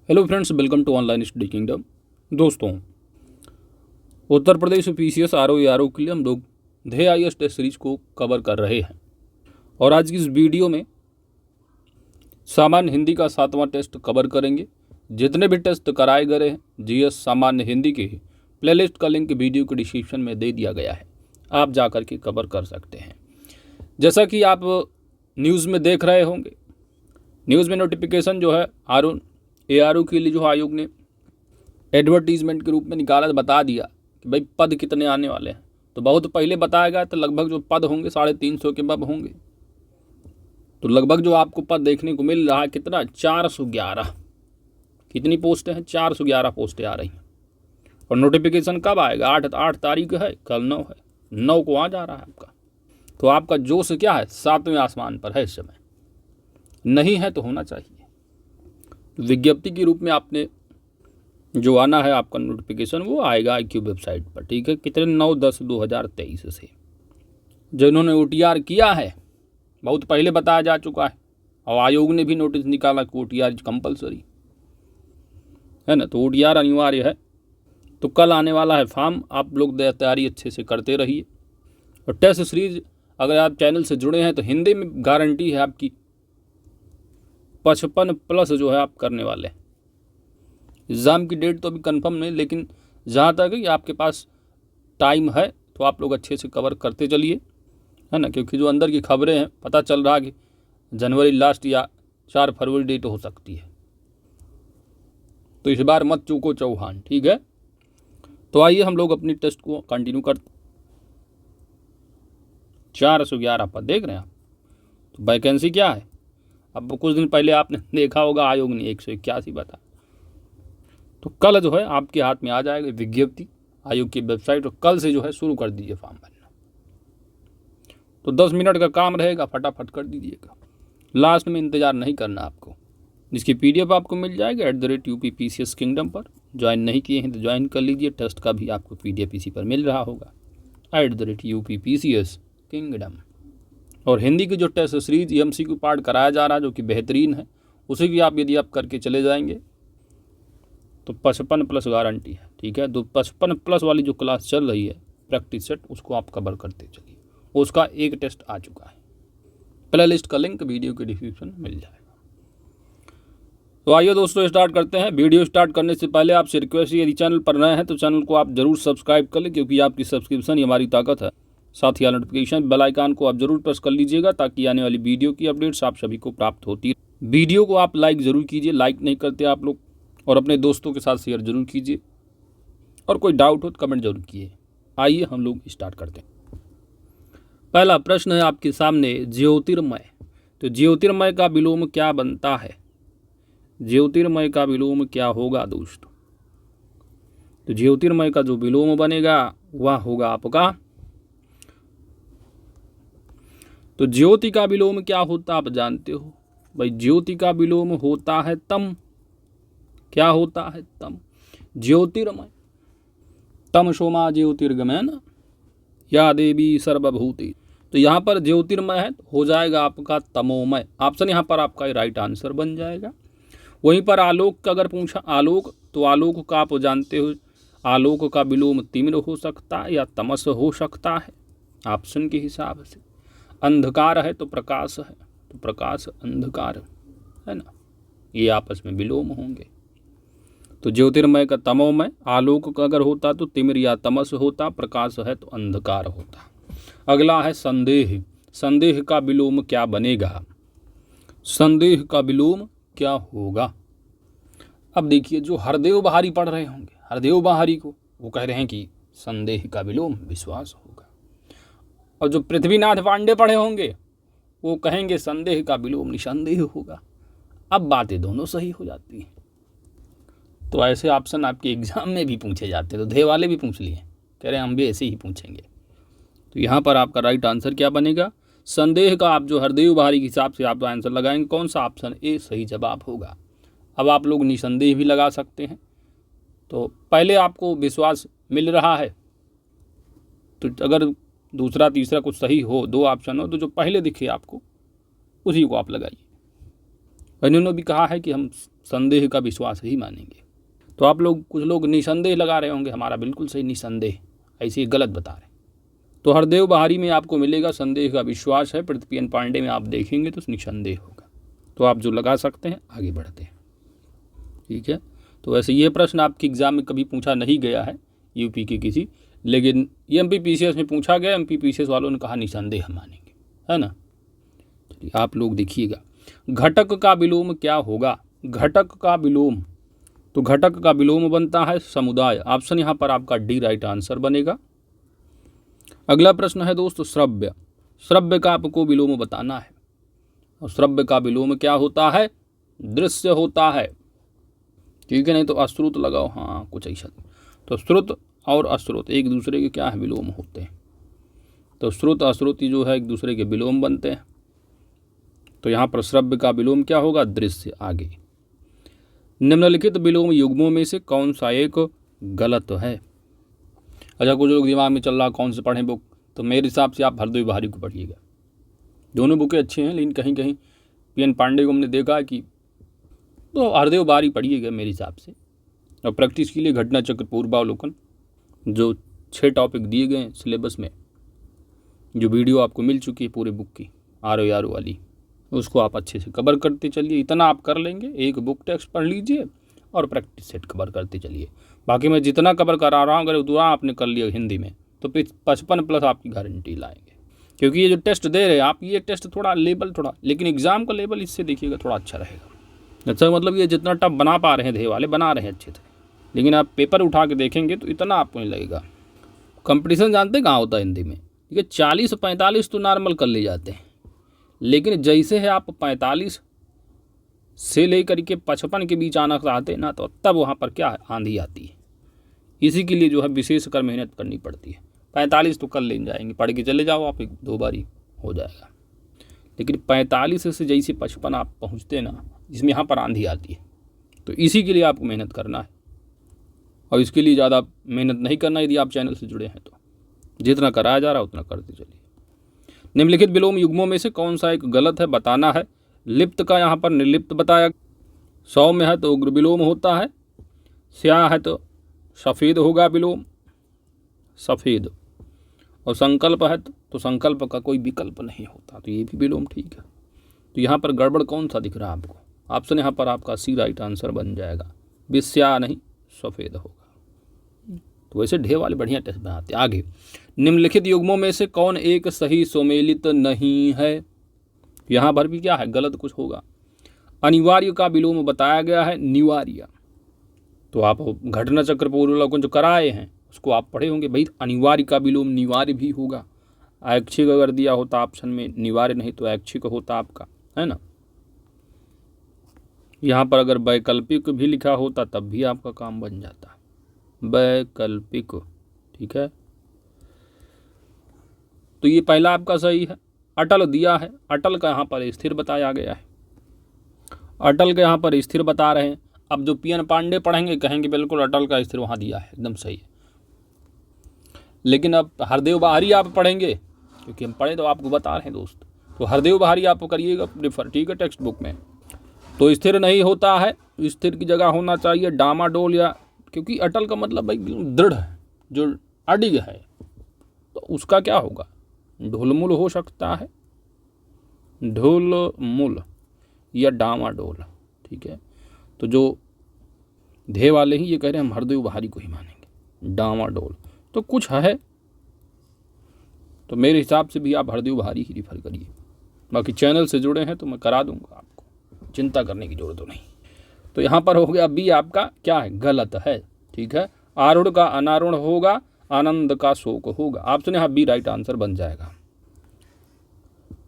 Hello friends, welcome to online study kingdom. दोस्तों, उत्तर प्रदेश PCS RO के लिए हम लोग ध्येय टेस्ट सीरीज को कवर कर रहे हैं और आज की इस वीडियो में सामान्य हिंदी का 7वां टेस्ट कवर करेंगे। जितने भी टेस्ट कराए गए हैं जीएस सामान्य हिंदी के प्लेलिस्ट का लिंक वीडियो के डिस्क्रिप्शन में दे दिया गया है, आप जा कर के कवर कर सकते हैं। जैसा कि आप न्यूज़ में देख रहे होंगे, न्यूज़ में नोटिफिकेशन जो है ARO के लिए जो आयोग ने एडवर्टीजमेंट के रूप में निकाला, बता दिया कि भाई पद कितने आने वाले हैं। तो बहुत पहले बताया गया, तो लगभग जो पद होंगे 350 के अब होंगे। तो लगभग जो आपको पद देखने को मिल रहा है कितना, 411। कितनी पोस्टें हैं? 411 पोस्टें आ रही हैं। और नोटिफिकेशन कब आएगा? 8 तारीख है, कल 9 है, 9 को आ जा रहा है आपका। तो आपका जोश क्या है? 7वें आसमान पर है इस समय। नहीं है तो होना चाहिए। विज्ञप्ति के रूप में आपने जो आना है आपका नोटिफिकेशन, वो आएगा IQ वेबसाइट पर, ठीक है। कितने? 9/10/2023 से। जिन्होंने OTR किया है, बहुत पहले बताया जा चुका है और आयोग ने भी नोटिस निकाला कि OTR कंपलसरी है ना, तो OTR अनिवार्य है। तो कल आने वाला है फॉर्म, आप लोग तैयारी अच्छे से करते रहिए। और टेस्ट सीरीज अगर आप चैनल से जुड़े हैं तो हिंदी में गारंटी है आपकी 55+ जो है आप करने वाले हैं। एग्ज़ाम की डेट तो अभी कंफर्म नहीं, लेकिन जहाँ तक है आपके पास टाइम है तो आप लोग अच्छे से कवर करते चलिए, है ना। क्योंकि जो अंदर की खबरें हैं, पता चल रहा है कि जनवरी लास्ट या 4 फरवरी डेट हो सकती है। तो इस बार मत चूको चौहान, ठीक है। तो आइए हम लोग अपनी टेस्ट को कंटिन्यू करते। 411 पद देख रहे हैं आप। तो वैकेंसी क्या है? अब कुछ दिन पहले आपने देखा होगा आयोग ने 181 बता। तो कल जो है आपके हाथ में आ जाएगा विज्ञप्ति आयोग की वेबसाइट, और कल से जो है शुरू कर दीजिए फॉर्म भरना। तो 10 मिनट का काम रहेगा, फटाफट कर दीजिएगा। लास्ट में इंतज़ार नहीं करना आपको। जिसकी PDF आपको मिल जाएगा @UPPCS किंगडम पर। ज्वाइन नहीं किए हैं तो ज्वाइन कर लीजिए। टेस्ट का भी आपको PDF इसी पर मिल रहा होगा, @UPPCS किंगडम। और हिंदी की जो टेस्ट सीरीज MCQ पार्ट कराया जा रहा है, जो कि बेहतरीन है, उसे भी आप यदि आप करके चले जाएंगे तो 55+ गारंटी है, ठीक है। तो 55+ वाली जो क्लास चल रही है प्रैक्टिस सेट, उसको आप कवर करते चलिए। उसका एक टेस्ट आ चुका है, प्ले लिस्ट का लिंक वीडियो के डिस्क्रिप्शन में मिल जाएगा। तो आइए दोस्तों स्टार्ट करते हैं। वीडियो स्टार्ट करने से पहले आपसे रिक्वेस्ट, यदि चैनल पर नए हैं तो चैनल को आप जरूर सब्सक्राइब कर लें, क्योंकि आपकी सब्सक्रिप्शन ही हमारी ताकत है। साथ ही नोटिफिकेशन बेल आइकन को आप जरूर प्रेस कर लीजिएगा, ताकि आने वाली वीडियो की अपडेट्स आप सभी को प्राप्त होती है। वीडियो को आप लाइक ज़रूर कीजिए, लाइक नहीं करते आप लोग, और अपने दोस्तों के साथ शेयर जरूर कीजिए। और कोई डाउट हो तो कमेंट जरूर कीजिए। आइए हम लोग स्टार्ट करते हैं। पहला प्रश्न है आपके सामने, ज्योतिर्मय। तो ज्योतिर्मय का विलोम क्या बनता है? ज्योतिर्मय का विलोम क्या होगा दोस्तों? तो ज्योतिर्मय का जो विलोम बनेगा वह होगा आपका, तो ज्योति का विलोम क्या होता आप जानते हो भाई? ज्योति का विलोम होता है तम। क्या होता है? तम। ज्योतिर्मय, तम सोमा ज्योतिर्गमय या देवी सर्वभूति। तो यहाँ पर ज्योतिर्मय है, हो जाएगा आपका तमोमय। ऑप्शन यहाँ पर आपका राइट आंसर बन जाएगा। वहीं पर आलोक का अगर पूछा, आलोक, तो आलोक का आप जानते हो, आलोक का विलोम तिमिर हो सकता है या तमस हो सकता है ऑप्शन के हिसाब से। अंधकार है तो प्रकाश है, तो प्रकाश अंधकार है ना, ये आपस में विलोम होंगे। तो ज्योतिर्मय का तमोमय, आलोक का अगर होता तो तिमिर या तमस होता, प्रकाश है तो अंधकार होता। अगला है संदेह। संदेह का विलोम क्या बनेगा? संदेह का विलोम क्या होगा? अब देखिए, जो हरदेव बहारी पढ़ रहे होंगे, हरदेव बहारी को वो कह रहे हैं कि संदेह का विलोम विश्वास होगा। और जो पृथ्वीनाथ पांडे पढ़े होंगे वो कहेंगे संदेह का विलोम निसंदेह होगा। अब बातें दोनों सही हो जाती हैं। तो ऐसे ऑप्शन आपके एग्जाम में भी पूछे जाते हैं, तो धे वाले भी पूछ लिए, कह रहे हैं हम भी ऐसे ही पूछेंगे। तो यहाँ पर आपका राइट आंसर क्या बनेगा? संदेह का आप जो हरदेव बहारी के हिसाब से आप आंसर लगाएंगे, कौन सा ऑप्शन ए सही जवाब होगा। अब आप लोग निसंदेह भी लगा सकते हैं। तो पहले आपको विश्वास मिल रहा है, तो अगर दूसरा तीसरा कुछ सही हो, 2 ऑप्शन हो, तो जो पहले दिखे आपको उसी को आप लगाइए। इन्होंने भी कहा है कि हम संदेह का विश्वास ही मानेंगे। तो आप लोग कुछ लोग निसंदेह लगा रहे होंगे, हमारा बिल्कुल सही निसंदेह, ऐसे ही गलत बता रहे। तो हरदेव बहारी में आपको मिलेगा संदेह का विश्वास है, पृथ्वी पांडे में आप देखेंगे तो निसंदेह होगा। तो आप जो लगा सकते हैं आगे बढ़ते हैं, ठीक है। तो वैसे ये प्रश्न आपके एग्जाम में कभी पूछा नहीं गया है यूपी के किसी, लेकिन ये MPPCS में पूछा गया। MPPCS वालों ने कहा निसंदेह मानेंगे, है ना। चलिए आप लोग देखिएगा, घटक का विलोम क्या होगा। घटक का विलोम, तो घटक का विलोम बनता है समुदाय। ऑप्शन यहाँ पर आपका डी राइट आंसर बनेगा। अगला प्रश्न है दोस्तों श्रव्य। श्रव्य का आपको विलोम बताना है। और श्रव्य का विलोम क्या होता है, दृश्य होता है, ठीक है। नहीं तो अश्रुत लगाओ, हाँ कुछ ऐसा। तो श्रुत और अश्रुत एक दूसरे के क्या है, विलोम होते हैं। तो श्रुत अश्रुति जो है एक दूसरे के विलोम बनते हैं। तो यहाँ पर श्रव्य का विलोम क्या होगा, दृश्य। आगे, निम्नलिखित विलोम युग्मों में से कौन सा एक गलत है। अच्छा, कुछ लोग दिमाग में चल रहा कौन से पढ़ें बुक, तो मेरे हिसाब से आप हरदेव बहारी को पढ़िएगा। दोनों बुकें अच्छी हैं, लेकिन कहीं कहीं PN पांडे को हमने देखा कि, तो हरदेव बहारी पढ़िएगा मेरे हिसाब से। और प्रैक्टिस के लिए घटना चक्र, पूर्वावलोकन, जो 6 टॉपिक दिए गए हैं सिलेबस में, जो वीडियो आपको मिल चुकी है पूरे बुक की RO वाली, उसको आप अच्छे से कवर करते चलिए। इतना आप कर लेंगे, एक बुक टेक्स्ट पढ़ लीजिए और प्रैक्टिस सेट कवर करते चलिए। बाकी मैं जितना कवर करा रहा हूँ अगर उतना आपने कर लिया हिंदी में तो 55+ आपकी गारंटी लाएंगे। क्योंकि ये जो टेस्ट दे रहे हैं आप, ये टेस्ट थोड़ा लेवल थोड़ा, लेकिन एग्जाम का लेवल इससे देखिएगा थोड़ा अच्छा रहेगा। अच्छा, मतलब ये जितना टफ बना पा रहे हैं ध्येय वाले, बना रहे हैं अच्छे से, लेकिन आप पेपर उठा के देखेंगे तो इतना आपको नहीं लगेगा। कंपटीशन जानते कहाँ होता है हिंदी में, ठीक है। 40-45 तो नॉर्मल कर ले जाते हैं, लेकिन जैसे है आप 45 से लेकर के 55 के बीच आना चाहते हैं ना, तो तब वहाँ पर क्या है, आंधी आती है। इसी के लिए जो है विशेष कर मेहनत करनी पड़ती है। 45 तो कर ले जाएंगे, पढ़ के चले जाओ आप, 2 बार ही हो जाएगा। लेकिन 45 से जैसे 55 आप पहुँचते ना, जिसमें यहाँ पर आंधी आती है, तो इसी के लिए आपको मेहनत करना है। और इसके लिए ज़्यादा मेहनत नहीं करना यदि आप चैनल से जुड़े हैं तो। जितना कराया जा रहा है उतना करते चलिए। निम्नलिखित विलोम युग्मों में से कौन सा एक गलत है बताना है। लिप्त का यहाँ पर निर्लिप्त बताया, सौम्य है तो उग्र विलोम होता है, स्याह है तो सफ़ेद होगा विलोम, सफ़ेद। और संकल्प है तो संकल्प का कोई विकल्प नहीं होता, तो ये भी विलोम ठीक है। तो यहाँ पर गड़बड़ कौन सा दिख रहा है आपको, ऑप्शन यहाँ पर आपका सी राइट आंसर बन जाएगा। स्याह नहीं, सफ़ेद होगा। तो वैसे ढेर वाले बढ़िया टेस्ट बनाते हैं। आगे, निम्नलिखित युग्मों में से कौन एक सही सुमेलित नहीं है। यहाँ पर भी क्या है, गलत कुछ होगा। अनिवार्य का विलोम बताया गया है निवार्य। तो आप घटना चक्र पूर्वावलोकन जो कराए हैं उसको आप पढ़े होंगे, भाई अनिवार्य का विलोम निवार्य भी होगा। ऐच्छिक अगर दिया होता ऑप्शन में, निवार्य नहीं तो ऐच्छिक होता आपका, है ना। यहाँ पर अगर वैकल्पिक भी लिखा होता तब भी आपका काम बन जाता, वैकल्पिक, ठीक है। तो ये पहला आपका सही है। अटल दिया है, अटल का यहाँ पर स्थिर बताया गया है, अटल का यहाँ पर स्थिर बता रहे हैं। अब जो PN पांडे पढ़ेंगे कहेंगे बिल्कुल अटल का स्थिर वहाँ दिया है, एकदम सही है। लेकिन अब हरदेव बहारी आप पढ़ेंगे, क्योंकि हम पढ़े तो आपको बता रहे हैं दोस्त, तो हरदेव बहारी आप करिएगा प्रेफर, ठीक है, टेक्स्ट बुक में। तो स्थिर नहीं होता है, स्थिर की जगह होना चाहिए डामाडोल, या क्योंकि अटल का मतलब भाई दृढ़ है, जो अडिग है, तो उसका क्या होगा, ढुलमुल हो सकता है, ढुलमुल या डामाडोल, ठीक है। तो जो ध्येय वाले ही ये कह रहे हैं हम हरदेव बहारी को ही मानेंगे, डामाडोल तो कुछ है। तो मेरे हिसाब से भी आप हरदेव बहारी ही रिफर करिए। बाकी चैनल से जुड़े हैं तो मैं करा दूंगा आपको, चिंता करने की जरूरत नहीं। तो यहाँ पर हो गया बी आपका क्या है, गलत है, ठीक है। आरूढ़ का अनारूढ़ होगा, आनंद का शोक होगा। ऑप्शन यहाँ बी राइट आंसर बन जाएगा।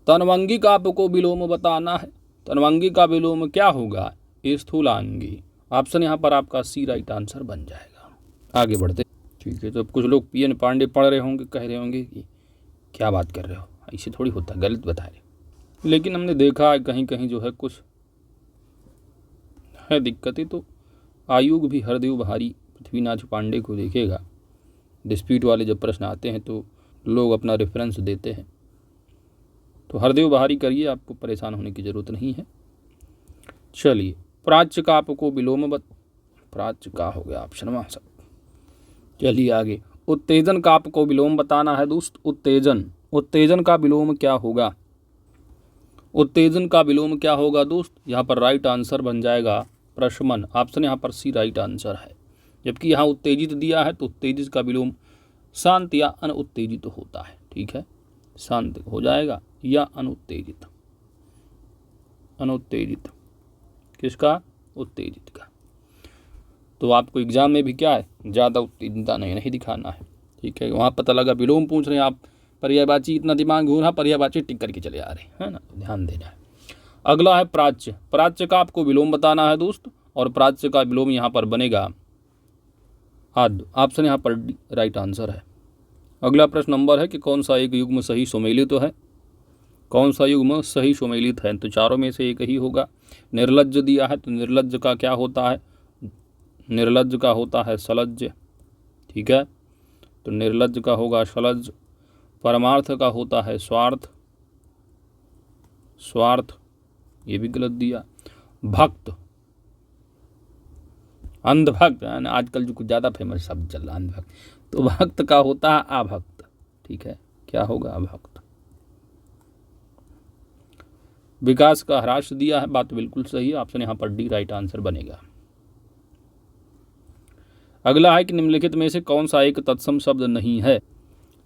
तनवंगी का आपको विलोम बताना है। तनवंगी का विलोम क्या होगा, स्थूलांगी। ऑप्शन यहाँ पर आपका सी राइट आंसर बन जाएगा। आगे बढ़ते, ठीक है। तो कुछ लोग PN पांडे पढ़ रहे होंगे, कह रहे होंगे कि क्या बात कर रहे हो, ऐसे थोड़ी होता, गलत बता रहे। लेकिन हमने देखा कहीं कहीं जो है कुछ है दिक्कतें, तो आयोग भी हरदेव बहारी पृथ्वीनाथ पांडे को देखेगा। डिस्प्यूट वाले जब प्रश्न आते हैं तो लोग अपना रेफरेंस देते हैं। तो हरदेव बहारी करिए, आपको परेशान होने की ज़रूरत नहीं है। चलिए प्राच्य काप को विलोमवत, प्राच्य का हो गया ऑप्शन वहाँ सब। चलिए आगे, उत्तेजन काप को विलोम बताना है दोस्त। उत्तेजन, उत्तेजन का विलोम क्या होगा? उत्तेजन का विलोम क्या होगा दोस्त? यहाँ पर राइट आंसर बन जाएगा प्रशमन। ऑप्शन यहाँ पर सी राइट आंसर है। जबकि यहाँ उत्तेजित दिया है तो उत्तेजित का विलोम शांत या अनुत्तेजित होता है। ठीक है, शांत हो जाएगा या अनुत्तेजित। अनुत्तेजित किसका? उत्तेजित का। तो आपको एग्जाम में भी क्या है, ज़्यादा उत्तेजनता नहीं दिखाना है। ठीक है, वहाँ पता लगा विलोम पूछ रहे हैं आप, पर्यायवाची इतना दिमाग घूम रहा, पर्यायवाची टिक करके चले आ रहे हैं ना, तो ध्यान देना है। अगला है प्राच्य। प्राच्य का आपको विलोम बताना है दोस्त, और प्राच्य का विलोम यहाँ पर बनेगा आद्य। ऑप्शन यहाँ पर डी राइट आंसर है। अगला प्रश्न नंबर है कि कौन सा एक युग्म सही सुमेलित है? कौन सा युग्म सही सुमेलित है? तो चारों में से एक ही होगा। निर्लज्ज दिया है तो निर्लज्ज का क्या होता है? निर्लज्ज का होता है सलज्ज। ठीक है, तो निर्लज्ज का होगा सलज्ज। परमार्थ का होता है स्वार्थ, स्वार्थ ये भी गलत दिया। भक्त, अंधभक्त, आजकल जो कुछ ज़्यादा फेमस शब्द चल रहा है अंधभक्त, तो भक्त का होता है अभक्त। ठीक है, क्या होगा? अभक्त। विकास का ह्रास दिया है, बात बिल्कुल सही है। ऑप्शन यहाँ पर डी राइट आंसर बनेगा। अगला है कि निम्नलिखित में से कौन सा एक तत्सम शब्द नहीं है?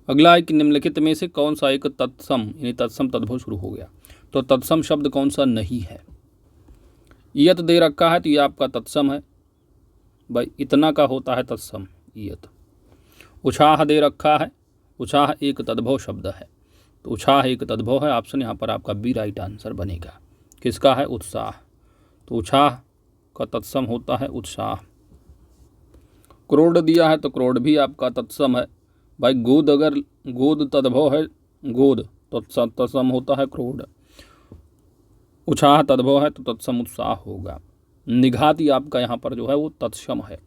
अगला है कि निम्नलिखित में से कौन सा एक तत्सम, यानी तत्सम तद्भव शुरू हो गया, तो तत्सम शब्द कौन सा नहीं है? ईयत दे रखा है तो ये आपका तत्सम है भाई, इतना का होता है तत्सम ईयत। उछाह दे रखा है, उछाह एक तद्भव शब्द है, तो उछाह एक तद्भव है। ऑप्शन यहाँ पर आपका बी राइट आंसर बनेगा। किसका है? उत्साह, तो उछाह का तत्सम होता है उत्साह। क्रोध दिया है तो क्रोध भी आपका तत्सम है भाई। गोद, अगर गोद तद्भव है गोद, तो तत्सम होता है क्रोध। उत्साह तद्भव है तो तत्सम उत्साह होगा। निघाती आपका यहाँ पर जो है वो तत्सम है,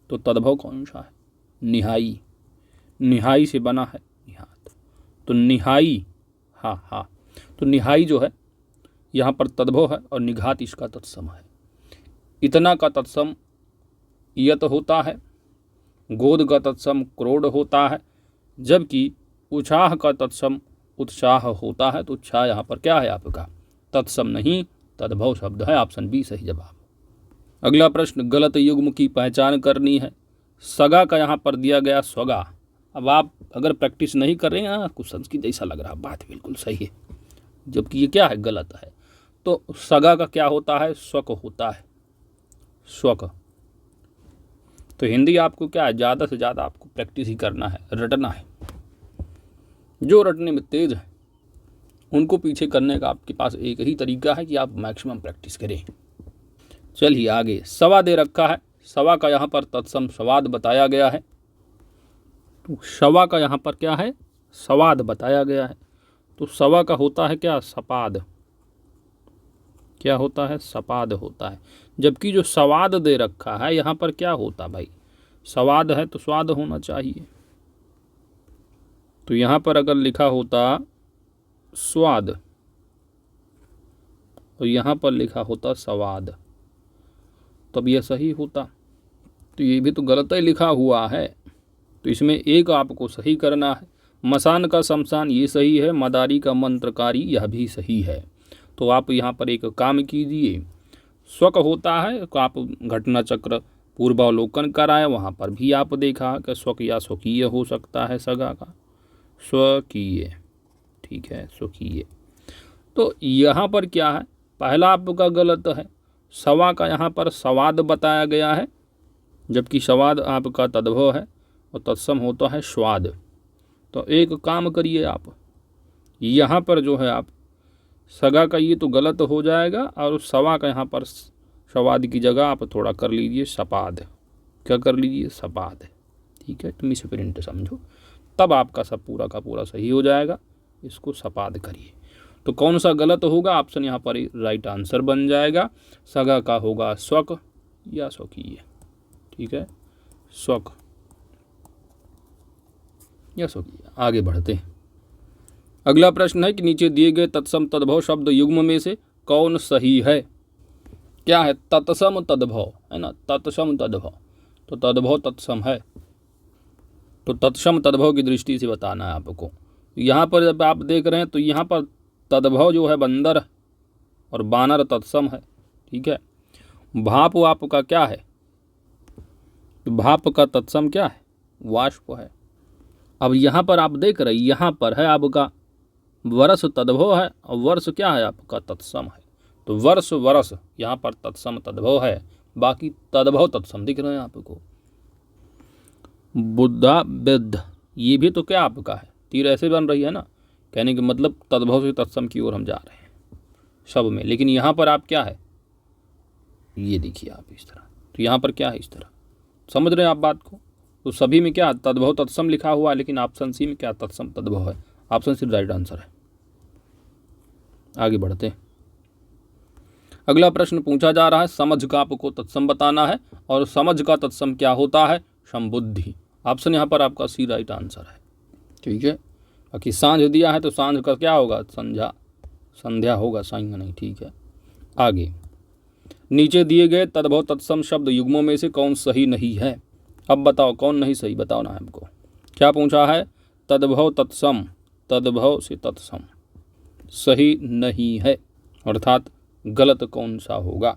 तो तद्भव कौन सा है? निहाई, निहाई से बना है निहात, तो निहाई। हाँ हाँ, तो निहाई जो है यहाँ पर तद्भव है और निघात इसका तत्सम है। इतना का तत्सम ईयत होता है, गोद का तत्सम क्रोध होता है, जबकि उत्साह का तत्सम उत्साह होता है। तो उत्साह यहाँ पर क्या है आपका? तत्सम नहीं, तद्भव शब्द है। ऑप्शन बी सही जवाब। अगला प्रश्न, गलत युग्म की पहचान करनी है। सगा का यहाँ पर दिया गया स्वगा। अब आप अगर प्रैक्टिस नहीं कर रहे हैं, कुछ संस्कृत जैसा लग रहा, बात बिल्कुल सही है, जबकि ये क्या है? गलत है। तो सगा का क्या होता है? स्वक होता है, स्वक। तो हिंदी आपको क्या है, ज़्यादा से ज़्यादा आपको प्रैक्टिस ही करना है, रटना है। जो रटने में तेज है उनको पीछे करने का आपके पास एक ही तरीका है कि आप मैक्सिमम प्रैक्टिस करें। चलिए आगे, सवा दे रखा है। सवा का यहाँ पर तत्सम स्वाद बताया गया है, तो सवा का यहाँ पर क्या है? स्वाद बताया गया है, तो सवा का होता है क्या? सपाद। क्या होता है? सपाद होता है। जबकि जो स्वाद दे रखा है यहाँ पर क्या होता भाई? स्वाद है तो स्वाद होना चाहिए, तो यहाँ पर अगर लिखा होता स्वाद और यहाँ पर लिखा होता स्वाद, तब यह सही होता। तो ये भी तो गलत ही लिखा हुआ है, तो इसमें एक आपको सही करना है। मसान का शमशान ये सही है, मदारी का मंत्रकारी यह भी सही है। तो आप यहाँ पर एक काम कीजिए, स्वक होता है तो आप घटना चक्र पूर्वावलोकन कराएं, वहाँ पर भी आप देखा कि स्वक या स्वकीय हो सकता है सगा का, स्वकीय। ठीक है, स्वकीय। तो यहाँ पर क्या है? पहला आपका गलत है, सवा का यहाँ पर स्वाद बताया गया है, जबकि स्वाद आपका तद्भव है और तत्सम होता है स्वाद। तो एक काम करिए आप, यहाँ पर जो है आप सगा का ये तो गलत हो जाएगा, और सवा का यहाँ पर स्वाद की जगह आप थोड़ा कर लीजिए सपाद। क्या कर लीजिए? सपाद। ठीक है, तुम इसे प्रिंट समझो, तब आपका सब पूरा का पूरा सही हो जाएगा। इसको सपाद करिए। तो कौन सा गलत होगा? ऑप्शन यहाँ पर राइट आंसर बन जाएगा। सगा का होगा स्वक या स्वकीय। ठीक है, स्वक या स्वकीय। आगे बढ़ते हैं। अगला प्रश्न है कि नीचे दिए गए तत्सम तद्भव शब्द युग्म में से कौन सही है? क्या है, तत्सम तद्भव, है ना, तत्सम तद्भव, तो तद्भव तत्सम है, तो तत्सम तद्भव की दृष्टि से बताना है आपको। यहाँ पर जब आप देख रहे हैं तो यहाँ पर तद्भव जो है बंदर और बानर तत्सम है, ठीक है। भाप आपका क्या है, तो भाप का तत्सम क्या है, वाष्प है। अब यहाँ पर आप देख रहे हैं, यहाँ पर है आपका वर्ष तद्भव है और वर्ष क्या है आपका, तत्सम है। तो वर्ष वर्ष यहाँ पर तत्सम तद्भव है, बाकी तद्भव तत्सम दिख रहे हैं आपको। बुद्धा विद्ध, ये भी तो क्या आपका है, तीर ऐसे बन रही है ना, कहने के मतलब तद्भव से तत्सम की ओर हम जा रहे हैं सब में। लेकिन यहाँ पर आप क्या है, ये देखिए आप इस तरह, तो यहाँ पर क्या है इस तरह, समझ रहे हैं आप बात को। तो सभी में क्या तद्भव तत्सम लिखा हुआ है, लेकिन ऑप्शन सी में क्या तत्सम तद्भव है, ऑप्शन सी राइट आंसर है। आगे बढ़ते हैं। अगला प्रश्न पूछा जा रहा है, समझ का आपको तत्सम बताना है, और समझ का तत्सम क्या होता है, समबुद्धि। ऑप्शन यहाँ पर आपका सी राइट आंसर है, ठीक है। बाकी सांझ दिया है तो सांझ का क्या होगा, संध्या, संध्या होगा, साइंग नहीं, ठीक है। आगे, नीचे दिए गए तद्भव तत्सम शब्द युग्मों में से कौन सही नहीं है। अब बताओ कौन नहीं सही, बताओ ना हमको। क्या पूछा है, तद्भव तत्सम, तद्भव से तत्सम सही नहीं है, अर्थात गलत कौन सा होगा।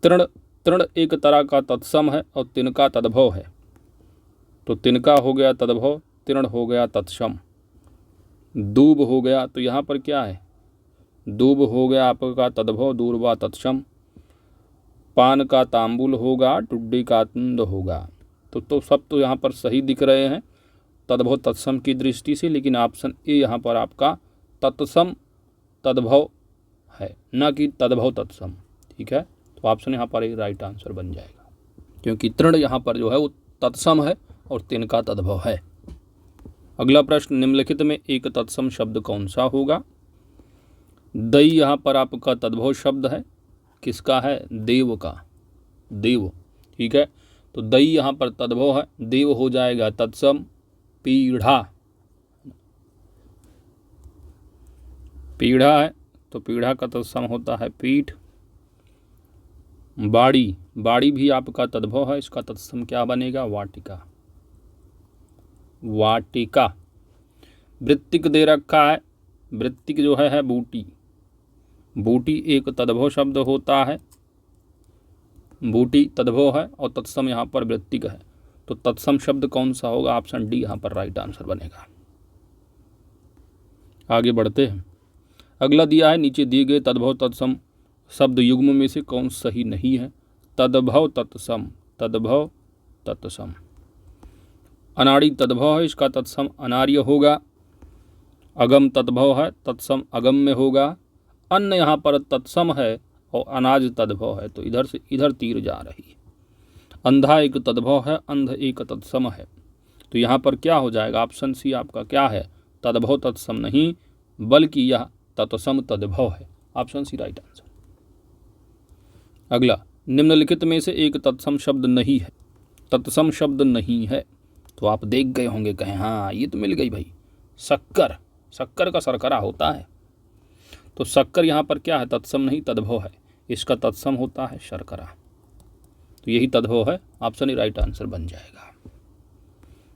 तृण, तृण एक तरह का तत्सम है और तिनका तद्भव है, तो तिनका हो गया तद्भव, तृण हो गया तत्सम। दूब हो गया, तो यहाँ पर क्या है, दूब हो गया आपका तद्भव, दूर्वा तत्सम। पान का तांबुल होगा, टुड्डी का तुंद होगा, तो सब तो यहाँ पर सही दिख रहे हैं तद्भव तत्सम की दृष्टि से, लेकिन ऑप्शन ए यहाँ पर आपका तत्सम तद्भव है, न कि तद्भव तत्सम, ठीक है। तो ऑप्शन यहाँ पर एक राइट आंसर बन जाएगा, क्योंकि तृण यहाँ पर जो है वो तत्सम है और तिनका तद्भव है। अगला प्रश्न, निम्नलिखित में एक तत्सम शब्द कौन सा होगा। दई यहाँ पर आपका तद्भव शब्द है, किसका है, देव का, देव, ठीक है। तो दई यहाँ पर तद्भव है, देव हो जाएगा तत्सम। पीढ़ा, पीढ़ा है तो पीढ़ा का तत्सम होता है पीठ। बाड़ी, बाड़ी भी आपका तद्भव है, इसका तत्सम क्या बनेगा, वाटिका, वाटिका। वृत्तिक दे रखा है, वृत्तिक जो है बूटी, बूटी एक तद्भव शब्द होता है, बूटी तद्भव है और तत्सम यहाँ पर वृत्तिक है, तो तत्सम शब्द कौन सा होगा, ऑप्शन डी यहाँ पर राइट आंसर बनेगा। आगे बढ़ते हैं। अगला दिया है, नीचे दिए गए तद्भव तत्सम शब्द युग्म में से कौन सही नहीं है। तद्भव तत्सम, तद्भव तत्सम। अनाड़ी तद्भव है, इसका तत्सम अनार्य होगा। अगम तद्भव है, तत्सम अगम में होगा। अन्न यहाँ पर तत्सम है और अनाज तद्भव है, तो इधर से इधर तीर जा रही है। अंधा एक तद्भव है, अंध एक तत्सम है, तो यहाँ पर क्या हो जाएगा, ऑप्शन सी आपका क्या है, तद्भव तत्सम नहीं बल्कि यह तत्सम तद्भव है, ऑप्शन सी राइट आंसर। अगला, निम्नलिखित में से एक तत्सम शब्द नहीं है, तत्सम शब्द नहीं है, तो आप देख गए होंगे, कहें हाँ ये तो मिल गई भाई, शक्कर, शक्कर का शर्करा होता है, तो शक्कर यहाँ पर क्या है, तत्सम नहीं तद्भव है, इसका तत्सम होता है शर्करा, तो यही तद्भव है, ऑप्शन ही राइट आंसर बन जाएगा।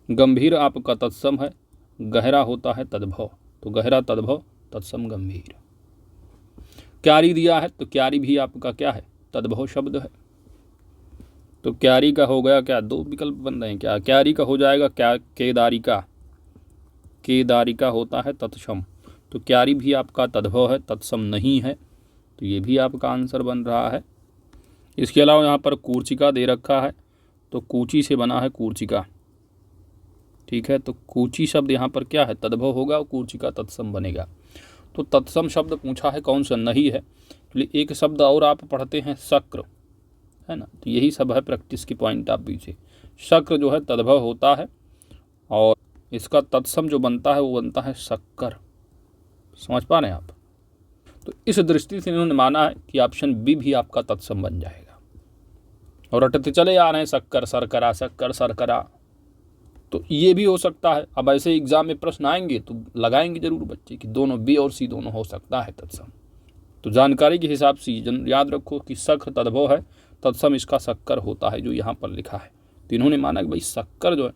गंभीर आपका तत्सम है, गहरा होता है तद्भव, तो गहरा तद्भव तत्सम गंभीर। क्यारी दिया है, तो क्यारी भी आपका क्या है, तद्भव शब्द है, तो क्यारी का हो गया क्या, दो विकल्प बन रहे हैं क्या, क्यारी का हो जाएगा क्या, केदारिका, केदारिका होता है तत्सम, तो क्यारी भी आपका तद्भव है, तत्सम नहीं है, तो ये भी आपका आंसर बन रहा है। इसके अलावा यहाँ पर कूर्चिका दे रखा है, तो कूची से बना है कूर्चिका, ठीक है, तो कूची शब्द यहाँ पर क्या है, तद्भव होगा और कूर्चिका तत्सम बनेगा। तो तत्सम शब्द पूछा है कौन सा नहीं है, तो एक शब्द और आप पढ़ते हैं शक्र, है ना, तो यही सब है प्रैक्टिस की पॉइंट आप पीछे। शक्र जो है तद्भव होता है और इसका तत्सम जो बनता है वो बनता है शक्कर, समझ पा रहे हैं आप। तो इस दृष्टि से इन्होंने माना है कि ऑप्शन बी भी आपका तत्सम बन जाएगा, और रटते चले आ रहे हैं शक्कर शर्करा, शक्कर शर्करा, तो ये भी हो सकता है। अब ऐसे एग्जाम में प्रश्न आएंगे तो लगाएंगे जरूर बच्चे कि दोनों बी और सी दोनों हो सकता है तत्सम, तो जानकारी के हिसाब से याद रखो कि शक्र तद्भव है, तत्सम इसका शक्कर होता है, जो यहाँ पर लिखा है। तो इन्होंने माना कि भाई शक्कर जो है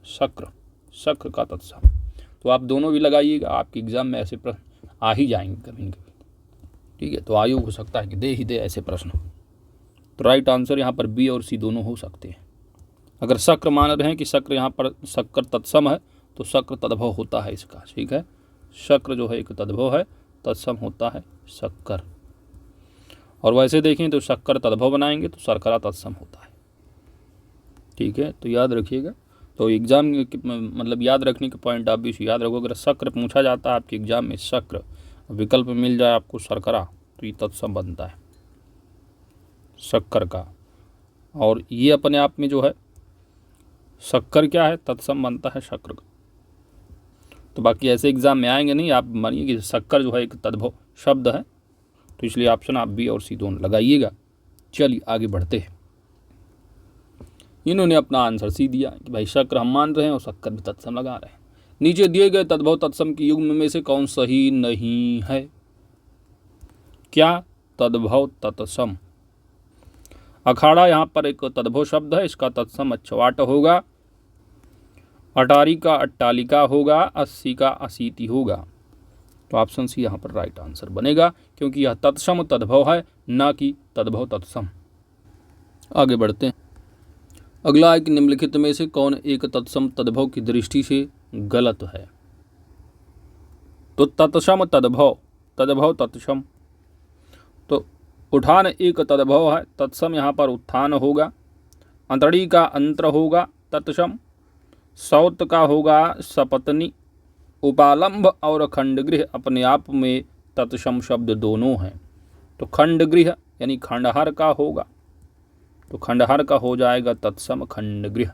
शक्र का तत्सम। तो आप दोनों भी लगाइएगा, आपके एग्जाम में ऐसे प्रश्न आ ही जाएंगे कभी न कभी, ठीक है। तो आयोग हो सकता है कि दे ही दे ऐसे प्रश्न। तो राइट आंसर यहाँ पर बी और सी दोनों हो सकते हैं। अगर शक्र मान रहे हैं कि शक्र यहाँ पर शक्कर तत्सम है, तो शक्र तद्भव होता है इसका, ठीक है। शक्र जो है एक तद्भव है, तत्सम होता है शक्कर। और वैसे देखें तो शक्कर तद्भव बनाएंगे तो शर्करा तत्सम होता है, ठीक है। तो याद रखिएगा। तो एग्जाम मतलब याद रखने के पॉइंट आप भी याद रखो। अगर शक्र पूछा जाता है आपके एग्जाम में, शक्र विकल्प मिल जाए आपको शर्करा, तो ये तत्सम बनता है शक्कर का। और ये अपने आप में जो है शक्कर क्या है, तत्सम बनता है शक्र का। तो बाकी ऐसे एग्जाम में आएंगे नहीं, आप मानिए कि शक्कर जो है एक तद्भव शब्द है, तो इसलिए ऑप्शन आप बी और सी दोनों लगाइएगा। चलिए आगे बढ़ते हैं। इन्होंने अपना आंसर सी दिया कि भाई शक्र हम मान रहे हैं और शक्कर भी तत्सम लगा रहे हैं। नीचे दिए गए तद्भव तत्सम की युग्म में से कौन सही नहीं है? क्या? तद्भव तत्सम। अखाड़ा यहाँ पर एक तद्भव शब्द है, इसका तत्सम अक्षवाट होगा। अटारी का अट्टालिका होगा, 80 का अशीति होगा। तो ऑप्शन सी यहाँ पर राइट आंसर बनेगा, क्योंकि यह तत्सम तद्भव है, ना कि तद्भव तत्सम। आगे बढ़ते हैं। अगला है कि निम्नलिखित में से कौन एक तत्सम तद्भव की दृष्टि से गलत है? तो तत्सम तद्भव, तद्भव तत्सम। तो उठान एक तद्भव है, तत्सम यहाँ पर उत्थान होगा। अंतड़ी का अंतर होगा तत्सम। सौत का होगा सपत्नी। उपालंब और खंडगृह अपने आप में तत्सम शब्द दोनों हैं। तो खंडगृह यानी खंडहर का होगा, तो खंडहर का हो जाएगा तत्सम खंडगृह।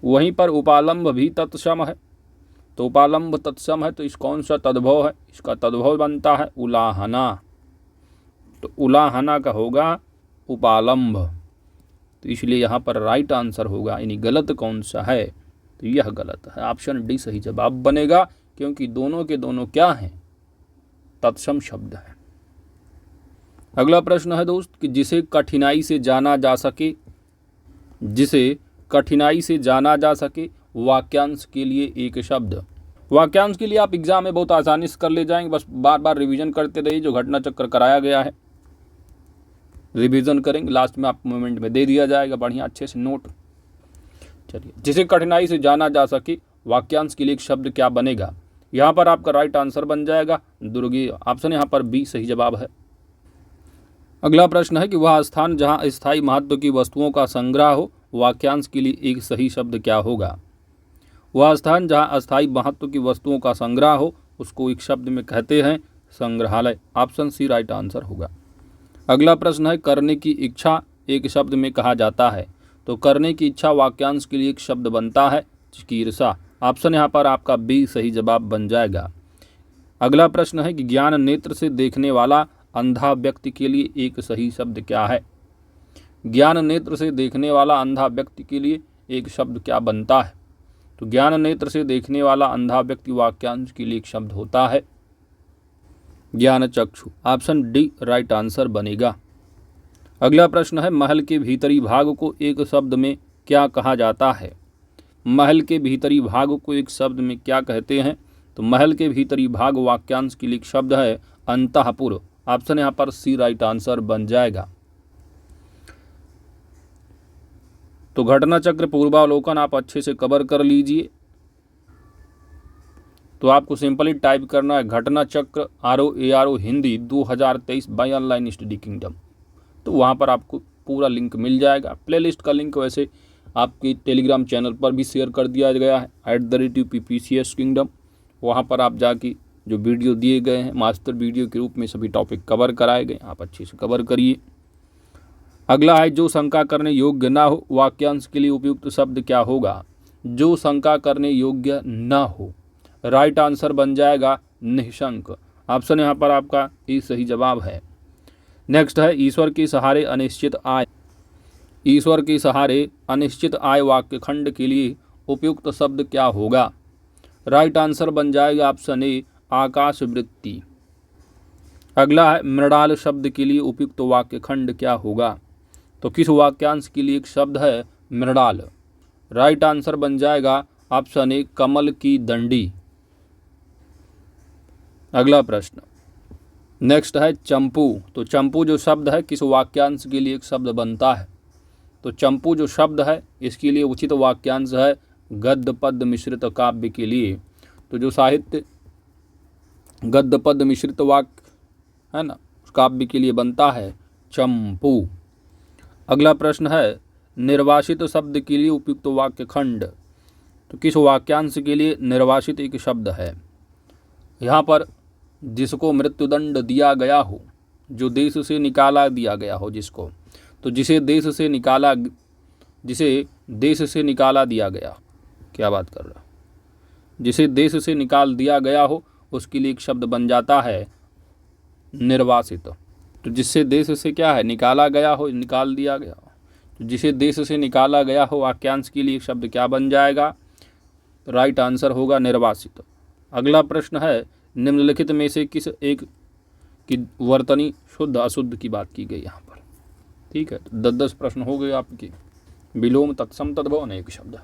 वहीं पर उपालंब भी तत्सम है, तो उपालंब तत्सम है, तो इस कौन सा तद्भव है? इसका तद्भव बनता है उलाहना। तो उलाहना का होगा उपालंब। तो इसलिए यहाँ पर राइट आंसर होगा, यानी गलत कौन सा है? तो यह गलत है, ऑप्शन डी सही जवाब बनेगा, क्योंकि दोनों के दोनों क्या हैं? तत्सम शब्द है। अगला प्रश्न है दोस्त कि जिसे कठिनाई से जाना जा सके, जिसे कठिनाई से जाना जा सके, वाक्यांश के लिए एक शब्द। वाक्यांश के लिए आप एग्जाम में बहुत आसानी से कर ले जाएंगे, बस बार बार रिवीजन करते रहिए। जो घटना चक्र कराया गया है रिवीजन करेंगे, लास्ट में आपको मोमेंट में दे दिया जाएगा बढ़िया अच्छे से नोट। चलिए, जिसे कठिनाई से जाना जा सके, वाक्यांश के लिए एक शब्द क्या बनेगा? यहाँ पर आपका राइट आंसर बन जाएगा दुर्गे। ऑप्शन यहाँ पर बी सही जवाब है। अगला प्रश्न है कि वह स्थान जहाँ स्थायी महत्व की वस्तुओं का संग्रह हो, वाक्यांश के लिए एक सही शब्द क्या होगा? वह स्थान जहाँ अस्थायी महत्व की वस्तुओं का संग्रह हो, उसको एक शब्द में कहते हैं संग्रहालय। ऑप्शन सी राइट आंसर होगा। अगला प्रश्न है करने की इच्छा एक शब्द में कहा जाता है, तो करने की इच्छा वाक्यांश के लिए एक शब्द बनता है चिकीर्षा। ऑप्शन यहाँ पर आपका बी सही जवाब बन जाएगा। अगला प्रश्न है कि ज्ञान नेत्र से देखने वाला अंधा व्यक्ति के लिए एक सही शब्द क्या है? ज्ञान नेत्र से देखने वाला अंधा व्यक्ति के लिए एक शब्द क्या बनता है? तो ज्ञान नेत्र से देखने वाला अंधा व्यक्ति वाक्यांश के लिए एक शब्द होता है ज्ञान चक्षु। ऑप्शन डी राइट आंसर बनेगा। अगला प्रश्न है महल के भीतरी भाग को एक शब्द में क्या कहा जाता है? महल के भीतरी भाग को एक शब्द में क्या कहते हैं? तो महल के भीतरी भाग वाक्यांश के लिए एक शब्द है अंतःपुर। ऑप्शन यहाँ पर सी राइट आंसर बन जाएगा। तो घटना चक्र पूर्वावलोकन आप अच्छे से कवर कर लीजिए। तो आपको सिंपली टाइप करना है Ghatna Chakra ROARO Hindi 2023 by online study kingdom. तो वहाँ पर आपको पूरा लिंक मिल जाएगा। प्लेलिस्ट का लिंक वैसे आपके टेलीग्राम चैनल पर भी शेयर कर दिया गया है @PPCS किंगडम। वहाँ पर आप जाके जो वीडियो दिए गए हैं मास्टर वीडियो के रूप में सभी टॉपिक कवर कराए गए, आप अच्छे से कवर करिए। अगला है जो शंका करने योग्य ना हो, वाक्यांश के लिए उपयुक्त शब्द क्या होगा? जो शंका करने योग्य ना हो, राइट आंसर बन जाएगा निशंक। ऑप्शन यहाँ पर आपका ई सही जवाब है। नेक्स्ट है ईश्वर के सहारे अनिश्चित आय। ईश्वर के सहारे अनिश्चित आय वाक्य खंड के लिए उपयुक्त शब्द क्या होगा? राइट आंसर बन जाएगा ऑप्शन ए आकाश वृत्ति। अगला है मृणाल शब्द के लिए उपयुक्त वाक्य खंड क्या होगा। तो किस वाक्यांश के लिए एक शब्द है मृणाल। राइट आंसर बन जाएगा ऑप्शन ए कमल की दंडी। अगला प्रश्न नेक्स्ट है चंपू। तो चंपू जो शब्द है किस वाक्यांश के लिए एक शब्द बनता है। तो चंपू जो शब्द है इसके लिए उचित वाक्यांश है गद्य पद्य मिश्रित काव्य के लिए। तो जो साहित्य गद्य पद्य मिश्रित वाक्य है ना उस काव्य के लिए बनता है चंपू। अगला प्रश्न है निर्वासित शब्द के लिए उपयुक्त वाक्य खंड। तो किस वाक्यांश के लिए निर्वासित एक शब्द है। यहाँ पर जिसको मृत्युदंड दिया गया हो, जो देश से निकाला दिया गया हो जिसको, तो जिसे देश से निकाला दिया गया, क्या बात कर रहा, जिसे देश से निकाल दिया गया हो उसके लिए एक शब्द बन जाता है निर्वासित। तो जिससे देश से क्या है निकाला गया हो, निकाल दिया गया हो, तो जिसे देश से निकाला गया हो वाक्यांश के लिए एक शब्द क्या बन जाएगा। राइट आंसर होगा निर्वासित। अगला प्रश्न है निम्नलिखित में से किस एक की वर्तनी शुद्ध अशुद्ध की बात की गई यहाँ पर। ठीक है, 10 प्रश्न हो गए आपके। विलोम तत्सम तद्भव अनेक शब्द।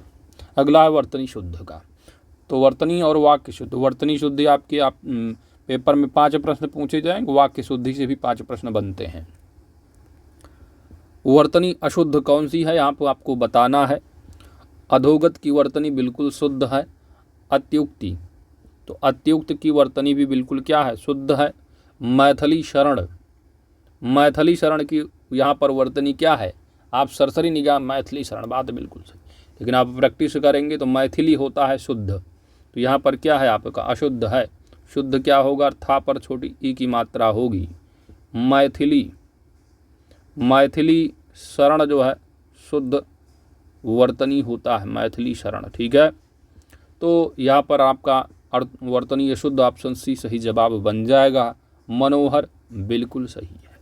अगला है वर्तनी शुद्ध का। तो वर्तनी और वाक्य शुद्ध। वर्तनी शुद्धि आपके पेपर में 5 प्रश्न पूछे जाएंगे, वाक्य शुद्धि से भी 5 प्रश्न बनते हैं। वर्तनी अशुद्ध कौन सी है यहाँ पर आपको बताना है। अधोगत की वर्तनी बिल्कुल शुद्ध है। अत्युक्ति, तो अत्युक्त की वर्तनी भी बिल्कुल क्या है शुद्ध है। मैथिली शरण, मैथिली शरण की यहाँ पर वर्तनी क्या है। आप सरसरी निगाह मैथिली शरण, बात बिल्कुल सही, लेकिन आप प्रैक्टिस करेंगे तो मैथिली होता है शुद्ध। तो यहाँ पर क्या है आपका अशुद्ध है। शुद्ध क्या होगा, था पर छोटी ई की मात्रा होगी। मैथिली, मैथिली शरण जो है शुद्ध वर्तनी होता है मैथिली शरण। ठीक है, तो यहाँ पर आपका वर्तनी शुद्ध ऑप्शन सी सही जवाब बन जाएगा। मनोहर बिल्कुल सही है।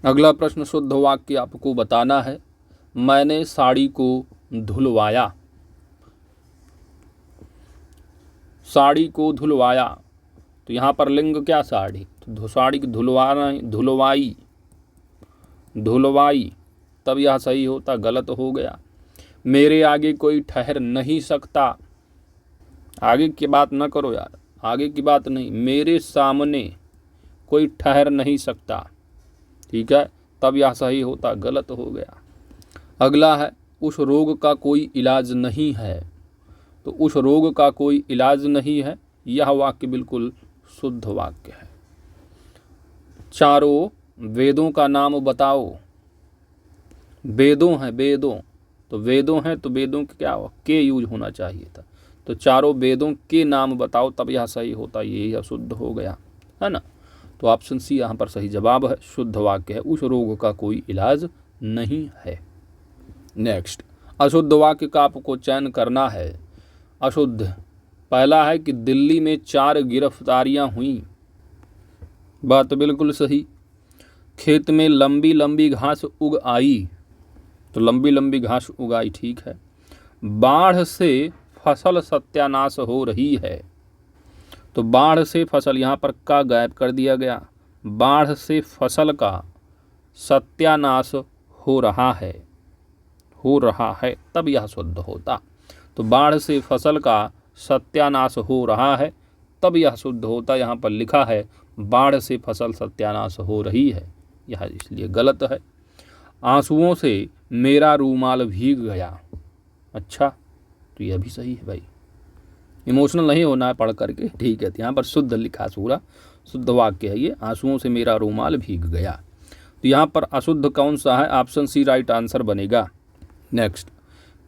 अगला प्रश्न शुद्ध वाक्य आपको बताना है। मैंने साड़ी को धुलवाया, साड़ी को धुलवाया, तो यहाँ पर लिंग क्या साड़ी, तो साड़ी की धुलवाना, धुलवाई, धुलवाई, तब यह सही होता, गलत हो गया। मेरे आगे कोई ठहर नहीं सकता, आगे की बात न करो यार, आगे की बात नहीं, मेरे सामने कोई ठहर नहीं सकता। ठीक है, तब यह सही होता, गलत हो गया। अगला है उस रोग का कोई इलाज नहीं है। तो उस रोग का कोई इलाज नहीं है, यह वाक्य बिल्कुल शुद्ध वाक्य है। चारों वेदों का नाम बताओ। वेदों हैं, वेदों, तो वेदों हैं तो वेदों के क्या के यूज होना चाहिए था। तो चारों वेदों के नाम बताओ, तब यह सही होता, ये अशुद्ध हो गया है ना। तो ऑप्शन सी यहाँ पर सही जवाब है, शुद्ध वाक्य है, उस रोग का कोई इलाज नहीं है। नेक्स्ट अशुद्ध वाक्य का आपको चयन करना है। अशुद्ध पहला है कि दिल्ली में 4 गिरफ्तारियां हुई, बात बिल्कुल सही। खेत में लंबी लंबी घास उग आई, तो लंबी लंबी घास उगाई, ठीक है। बाढ़ से फसल सत्यानाश हो रही है, तो बाढ़ से फसल, यहाँ पर का गायब कर दिया गया। बाढ़ से फसल का सत्यानाश हो रहा है, हो रहा है, तब यह शुद्ध होता। तो बाढ़ से फसल का सत्यानाश हो रहा है, तब यह शुद्ध होता। यहाँ पर लिखा है बाढ़ से फसल सत्यानाश हो रही है, यह इसलिए गलत है। आंसुओं से मेरा रूमाल भीग गया, अच्छा, तो यह भी सही है भाई, इमोशनल नहीं होना है पढ़ करके। ठीक है, तो यहाँ पर शुद्ध लिखा, पूरा शुद्ध वाक्य है ये, आंसुओं से मेरा रूमाल भीग गया। तो यहाँ पर अशुद्ध कौन सा है, ऑप्शन सी राइट आंसर बनेगा। नेक्स्ट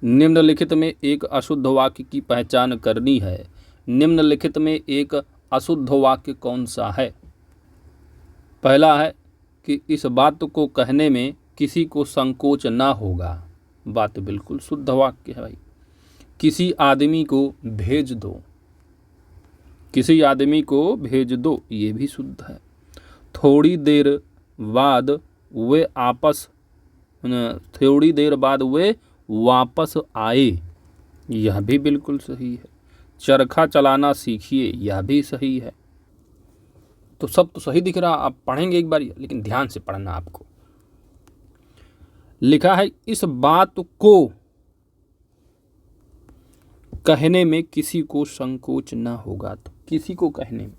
निम्नलिखित में एक अशुद्ध वाक्य की पहचान करनी है। निम्नलिखित में एक अशुद्ध वाक्य कौन सा है। पहला है कि इस बात को कहने में किसी को संकोच ना होगा, बात बिल्कुल शुद्ध वाक्य है भाई। किसी आदमी को भेज दो, किसी आदमी को भेज दो, ये भी शुद्ध है। थोड़ी देर बाद वे वापस आए, यह भी बिल्कुल सही है। चरखा चलाना सीखिए, यह भी सही है। तो सब तो सही दिख रहा, आप पढ़ेंगे एक बार, लेकिन ध्यान से पढ़ना आपको। लिखा है इस बात को कहने में किसी को संकोच न होगा। तो किसी को कहने में,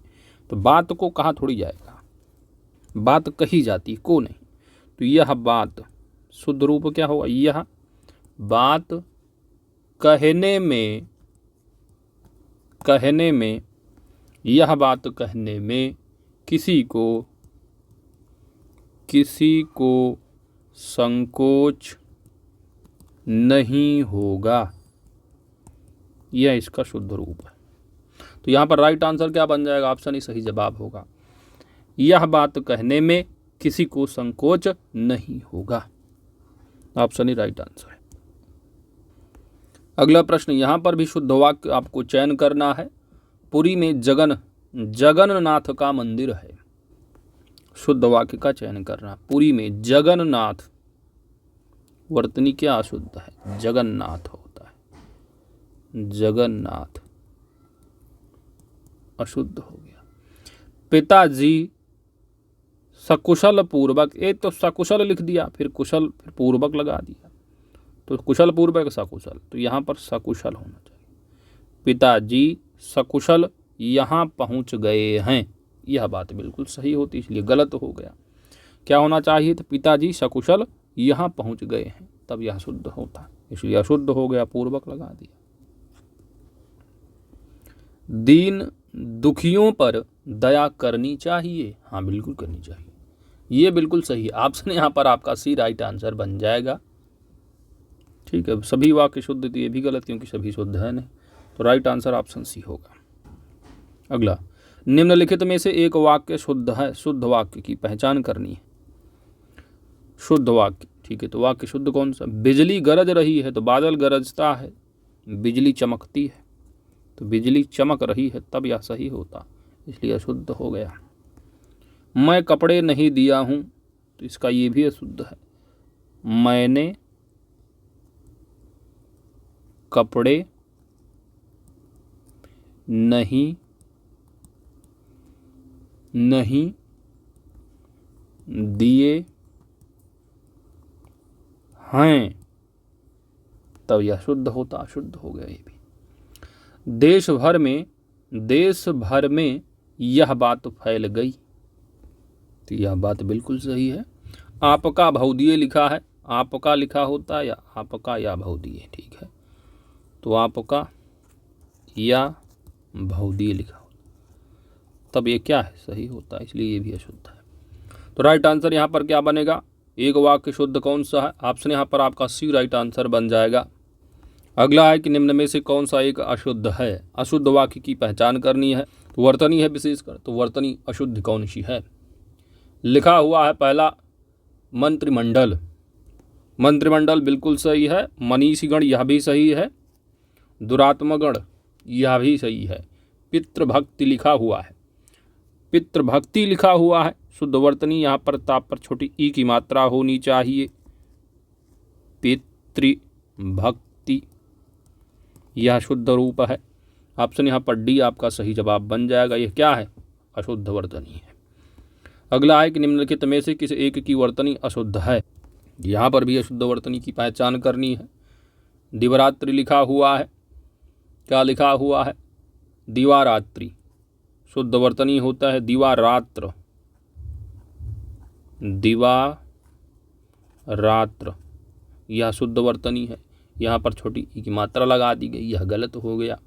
तो बात को कहा थोड़ी जाएगा, बात कही जाती को नहीं। तो यह बात शुद्ध रूप क्या होगा, यह बात कहने में, यह बात कहने में किसी को संकोच नहीं होगा, यह इसका शुद्ध रूप है। तो यहाँ पर राइट आंसर क्या बन जाएगा, ऑप्शन ही सही जवाब होगा। यह बात कहने में किसी को संकोच नहीं होगा, ऑप्शन ही राइट आंसर है। अगला प्रश्न, यहाँ पर भी शुद्ध वाक्य आपको चयन करना है। पुरी में जगन्नाथ का मंदिर है। शुद्ध वाक्य का चयन करना। पुरी में जगन्नाथ, वर्तनी क्या अशुद्ध है, जगन्नाथ होता है, जगन्नाथ अशुद्ध हो गया। पिताजी सकुशल पूर्वक, एक तो सकुशल लिख दिया, फिर कुशल, फिर पूर्वक लगा दिया, तो कुशल पूर्वक सकुशल, तो यहाँ पर सकुशल होना चाहिए। पिताजी सकुशल यहाँ पहुँच गए हैं, यह बात बिल्कुल सही होती, इसलिए गलत हो गया। क्या होना चाहिए, तो पिताजी सकुशल यहाँ पहुँच गए हैं, तब यह शुद्ध होता, इसलिए अशुद्ध हो गया, पूर्वक लगा दिया। दीन दुखियों पर दया करनी चाहिए, हाँ बिल्कुल करनी चाहिए, ये बिल्कुल सही है। ऑप्शन यहाँ पर आपका सी राइट आंसर बन जाएगा। ठीक है, सभी वाक्य शुद्ध, तो ये भी गलत क्योंकि सभी शुद्ध है नहीं, तो राइट आंसर ऑप्शन सी होगा। अगला, निम्नलिखित में से एक वाक्य शुद्ध है, शुद्ध वाक्य की पहचान करनी है। शुद्ध वाक्य, ठीक है, तो वाक्य शुद्ध कौन सा, बिजली गरज रही है, तो बादल गरजता है, बिजली चमकती है, तो बिजली चमक रही है, तब यह सही होता, इसलिए अशुद्ध हो गया। मैं कपड़े नहीं दिया हूँ, तो इसका ये भी अशुद्ध है। मैंने कपड़े नहीं दिए हैं, तब यह शुद्ध होता, अशुद्ध हो गया ये भी। देश भर में यह बात फैल गई, तो यह बात बिल्कुल सही है। आपका भौदिये लिखा है, आपका लिखा होता या आपका या भौदिये, ठीक है, तो आपका या भौदिये लिखा होता, तब ये क्या है, सही होता है, इसलिए ये भी अशुद्ध है। तो राइट आंसर यहाँ पर क्या बनेगा, एक वाक्य शुद्ध कौन सा है, ऑप्शन यहाँ पर आपका सी राइट आंसर बन जाएगा। अगला है कि निम्न में से कौन सा एक अशुद्ध है, अशुद्ध वाक्य की पहचान करनी है। तो वर्तनी है विशेषकर, तो वर्तनी अशुद्ध कौन सी है। लिखा हुआ है पहला मंत्रिमंडल, मंत्रिमंडल बिल्कुल सही है। मनीषीगण, यह भी सही है। दुरात्मगण, यह भी सही है। पितृभक्ति लिखा हुआ है, पितृभक्ति लिखा हुआ है, शुद्ध वर्तनी, यहाँ पर ताप पर छोटी ई की मात्रा होनी चाहिए। पितृभक्ति, यह शुद्ध रूप है, ऑप्शन यहाँ पर डी आपका सही जवाब बन जाएगा। यह क्या है, अशुद्ध वर्तनी है। अगला है कि निम्नलिखित में से किसी एक की वर्तनी अशुद्ध है। यहाँ पर भी अशुद्ध वर्तनी की पहचान करनी है। दिवारात्रि लिखा हुआ है, क्या लिखा हुआ है, दिवारात्रि, शुद्ध वर्तनी होता है दिवारात्र, दिवारात्र, यह शुद्ध वर्तनी है। यहाँ पर छोटी ई की मात्रा लगा दी गई, यह गलत हो गया,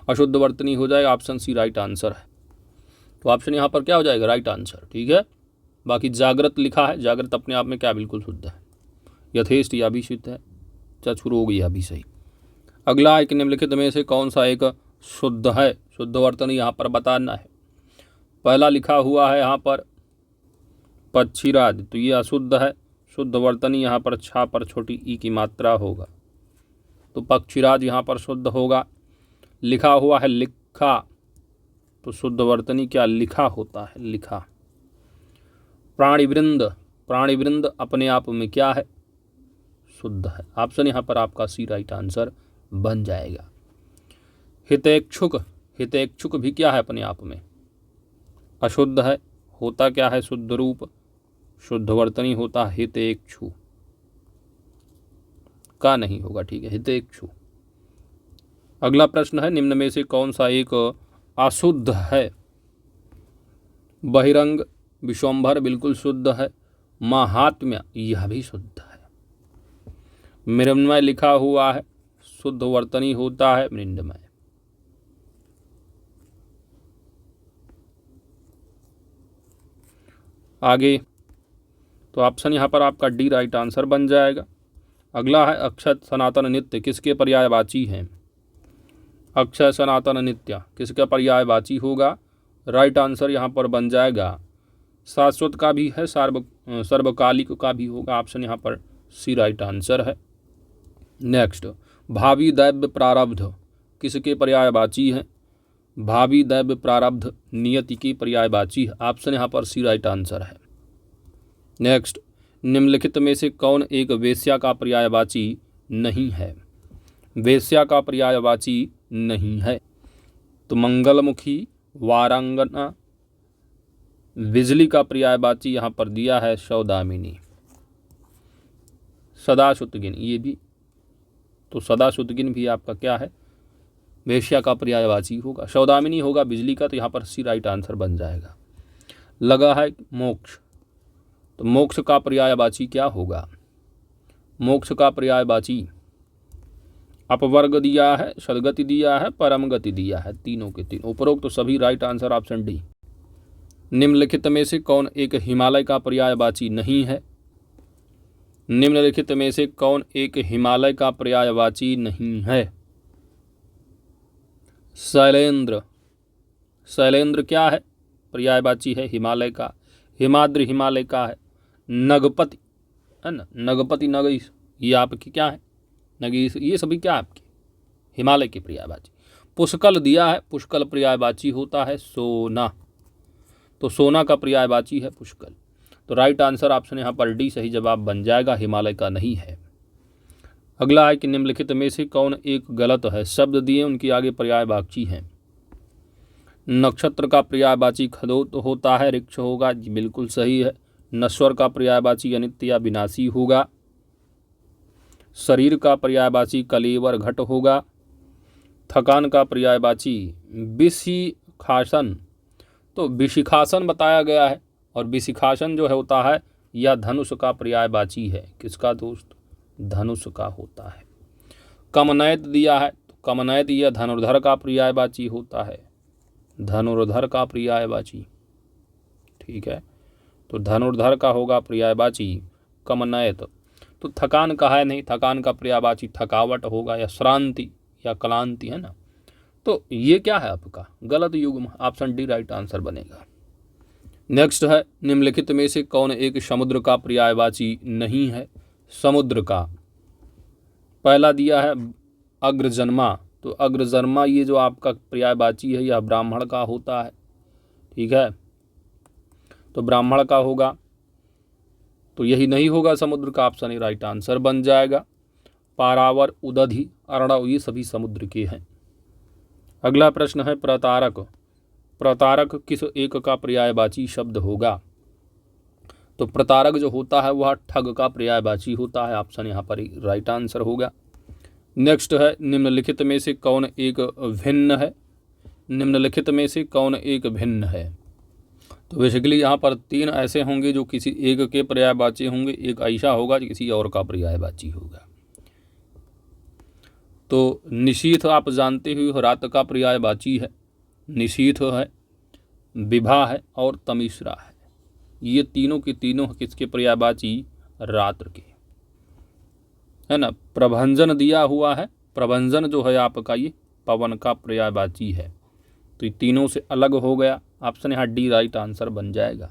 अशुद्ध वर्तनी हो जाएगा, ऑप्शन सी राइट आंसर है। तो ऑप्शन यहाँ पर क्या हो जाएगा, राइट आंसर, ठीक है। बाकी जागृत लिखा है, जागृत अपने आप में क्या बिल्कुल शुद्ध है। यथेष्ट, यह भी शुद्ध है। चक्षुरोग, यह भी सही। अगला एक निम्नलिखित में से कौन सा एक शुद्ध है, शुद्ध वर्तनी यहाँ पर बताना है। पहला लिखा हुआ है यहाँ पर पक्षीराज, तो ये अशुद्ध है, शुद्ध वर्तनी यहाँ पर छा पर छोटी ई की मात्रा होगा, तो पक्षीराज यहाँ पर शुद्ध होगा। लिखा हुआ है लिखा, तो शुद्ध वर्तनी क्या लिखा होता है, लिखा। प्राणिवृंद, प्राणिवृंद अपने आप में क्या है, शुद्ध है, ऑप्शन यहाँ पर आपका सी राइट आंसर बन जाएगा। हितैक्षुक, हितैक्षुक भी क्या है अपने आप में, अशुद्ध है, होता क्या है शुद्ध रूप, शुद्धवर्तनी होता है हितेक्षु का नहीं होगा, ठीक है, हितेक्षु। अगला प्रश्न है निम्न में से कौन सा एक अशुद्ध है। बहिरंग, विश्वंभर बिल्कुल शुद्ध है, महात्म्य यह भी शुद्ध है, मृण्मय लिखा हुआ है, शुद्ध वर्तनी होता है मृण्मय। आगे तो ऑप्शन यहाँ पर आपका डी राइट आंसर बन जाएगा। अगला है अक्षत सनातन नित्य किसके पर्यायवाची हैं। अक्षय सनातन नित्य किसका पर्यायवाची होगा। राइट आंसर यहाँ पर बन जाएगा शाश्वत का भी है, सर्वकालिक का भी होगा। ऑप्शन यहाँ पर सी राइट आंसर है। नेक्स्ट, भावी दैव्य प्रारब्ध किसके पर्यायवाची हैं। भावी दैव्य प्रारब्ध नियति की पर्यायवाची है। ऑप्शन यहाँ पर सी राइट आंसर है। नेक्स्ट, निम्नलिखित में से कौन एक वेश्या का पर्यायवाची नहीं है। वेश्या का पर्यायवाची नहीं है तो मंगलमुखी, वारांगना, बिजली का पर्यायवाची यहाँ पर दिया है सौदामिनी, सदाशुतगिन, ये भी तो सदाशुतगिन भी आपका क्या है वेश्या का पर्यायवाची होगा। सौदामिनी होगा बिजली का, तो यहाँ पर सी राइट आंसर बन जाएगा। लगा है मोक्ष, तो मोक्ष का पर्यायवाची क्या होगा। मोक्ष का पर्यायवाची अपवर्ग दिया है, सदगति दिया है, परम गति दिया है, तीनों के तीन उपरोक्त तो सभी राइट आंसर ऑप्शन डी। निम्नलिखित में से कौन एक हिमालय का पर्यायवाची नहीं है। निम्नलिखित में से कौन एक हिमालय का पर्यायवाची नहीं है। शैलेंद्र, शैलेंद्र क्या है पर्यायवाची है हिमालय का। हिमाद्रि हिमालय का है। नगपति है ना, नगपति, नगीश ये आपकी क्या है नगीश, ये सभी क्या आपके हिमालय के पर्यायवाची। पुष्कल दिया है, पुष्कल पर्यायवाची होता है सोना, तो सोना का पर्यायवाची है पुष्कल। तो राइट आंसर ऑप्शन यहाँ पर डी सही जवाब बन जाएगा, हिमालय का नहीं है। अगला है कि निम्नलिखित में से कौन एक गलत है। शब्द दिए उनकी आगे पर्यायवाची हैं। नक्षत्र का पर्यायवाची खदोत होता है, ऋक्ष होगा, जी बिल्कुल सही है। नश्वर का पर्यायवाची अनित्य या विनाशी होगा। शरीर का पर्यायवाची कलेवर घट होगा। थकान का पर्यायवाची विशिखासन, तो विशिखासन बताया गया है, और विशिखासन जो है होता है या धनुष का पर्यायवाची है। किसका दोस्त, धनुष का होता है। कमनैत दिया है, तो कमनैत यह धनुर्धर का पर्यायवाची होता है, धनुर्धर का पर्यायवाची, ठीक है, तो धनुर्धर का होगा पर्यायवाची कमनैत। तो थकान का है नहीं, थकान का पर्यायवाची थकावट होगा, या श्रांति या क्लांति है ना। तो ये क्या है आपका गलत युग्म, ऑप्शन डी राइट आंसर बनेगा। नेक्स्ट है निम्नलिखित में से कौन एक समुद्र का पर्यायवाची नहीं है। समुद्र का पहला दिया है अग्रजन्मा, तो अग्रजन्मा ये जो आपका पर्यायवाची है यह ब्राह्मण का होता है, ठीक है, तो ब्राह्मण का होगा, तो यही नहीं होगा समुद्र का, ऑप्शन ए राइट आंसर बन जाएगा। पारावर, उदधि, अर्णव ये सभी समुद्र के हैं। अगला प्रश्न है प्रतारक, प्रतारक किस एक का पर्यायवाची शब्द होगा। तो प्रतारक जो होता है वह ठग का पर्यायवाची होता है, ऑप्शन यहाँ पर राइट आंसर होगा। नेक्स्ट है निम्नलिखित में से कौन एक भिन्न है। निम्नलिखित में से कौन एक भिन्न है, तो बेसिकली यहाँ पर तीन ऐसे होंगे जो किसी एक के पर्यायवाची होंगे, एक ऐसा होगा जो किसी और का पर्यायवाची होगा। तो निशीथ आप जानते हो रात का पर्यायवाची है, निशीथ है, विभा है और तमिश्रा है, ये तीनों के तीनों किसके पर्यायवाची रात्र के है ना। प्रभंजन दिया हुआ है, प्रभंजन जो है आपका ये पवन का पर्यायवाची है, तो ये तीनों से अलग हो गया, ऑप्शन यहाँ डी राइट आंसर बन जाएगा।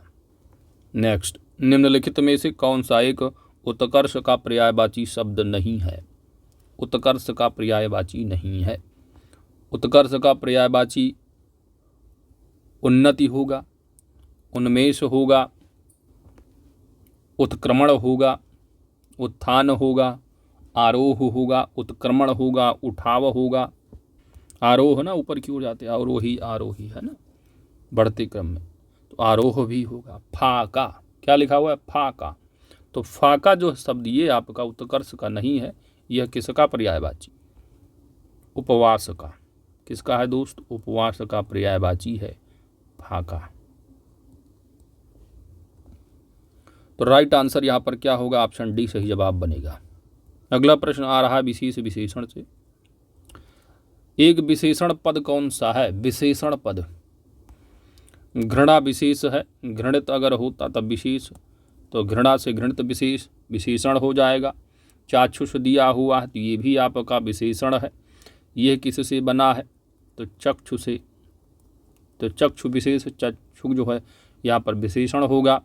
नेक्स्ट, निम्नलिखित में से कौन सा एक उत्कर्ष का पर्यायवाची शब्द नहीं है। उत्कर्ष का पर्यायवाची नहीं है। उत्कर्ष का पर्यायवाची उन्नति होगा, उन्मेष होगा, उत्क्रमण होगा, उत्थान होगा, आरोह होगा, उत्क्रमण होगा, उठाव होगा। आरोह ना ऊपर की ओर जाते, आरोही आरोही है ना बढ़ते क्रम में, तो आरोह भी होगा। फाका, क्या लिखा हुआ है? फाका। तो फाका जो शब्द ये आपका उत्कर्ष का नहीं है, यह किसका पर्यायवाची? उपवास का। किसका है दोस्त? उपवास का पर्यायवाची है फाका। तो राइट आंसर यहां पर क्या होगा? ऑप्शन डी सही जवाब बनेगा। अगला प्रश्न आ रहा है विशेष विशेषण से। एक विशेषण पद कौन सा है? विशेषण पद घृणा विशेष है। घृणित अगर होता तब विशेष, तो घृणा से घृणित विशेष विशेषण हो जाएगा। चाक्षुष दिया हुआ है तो ये भी आपका विशेषण है। यह किससे बना है? तो चक्षु से। तो चक्षु विशेष, चक्षु जो है यहाँ पर विशेषण होगा।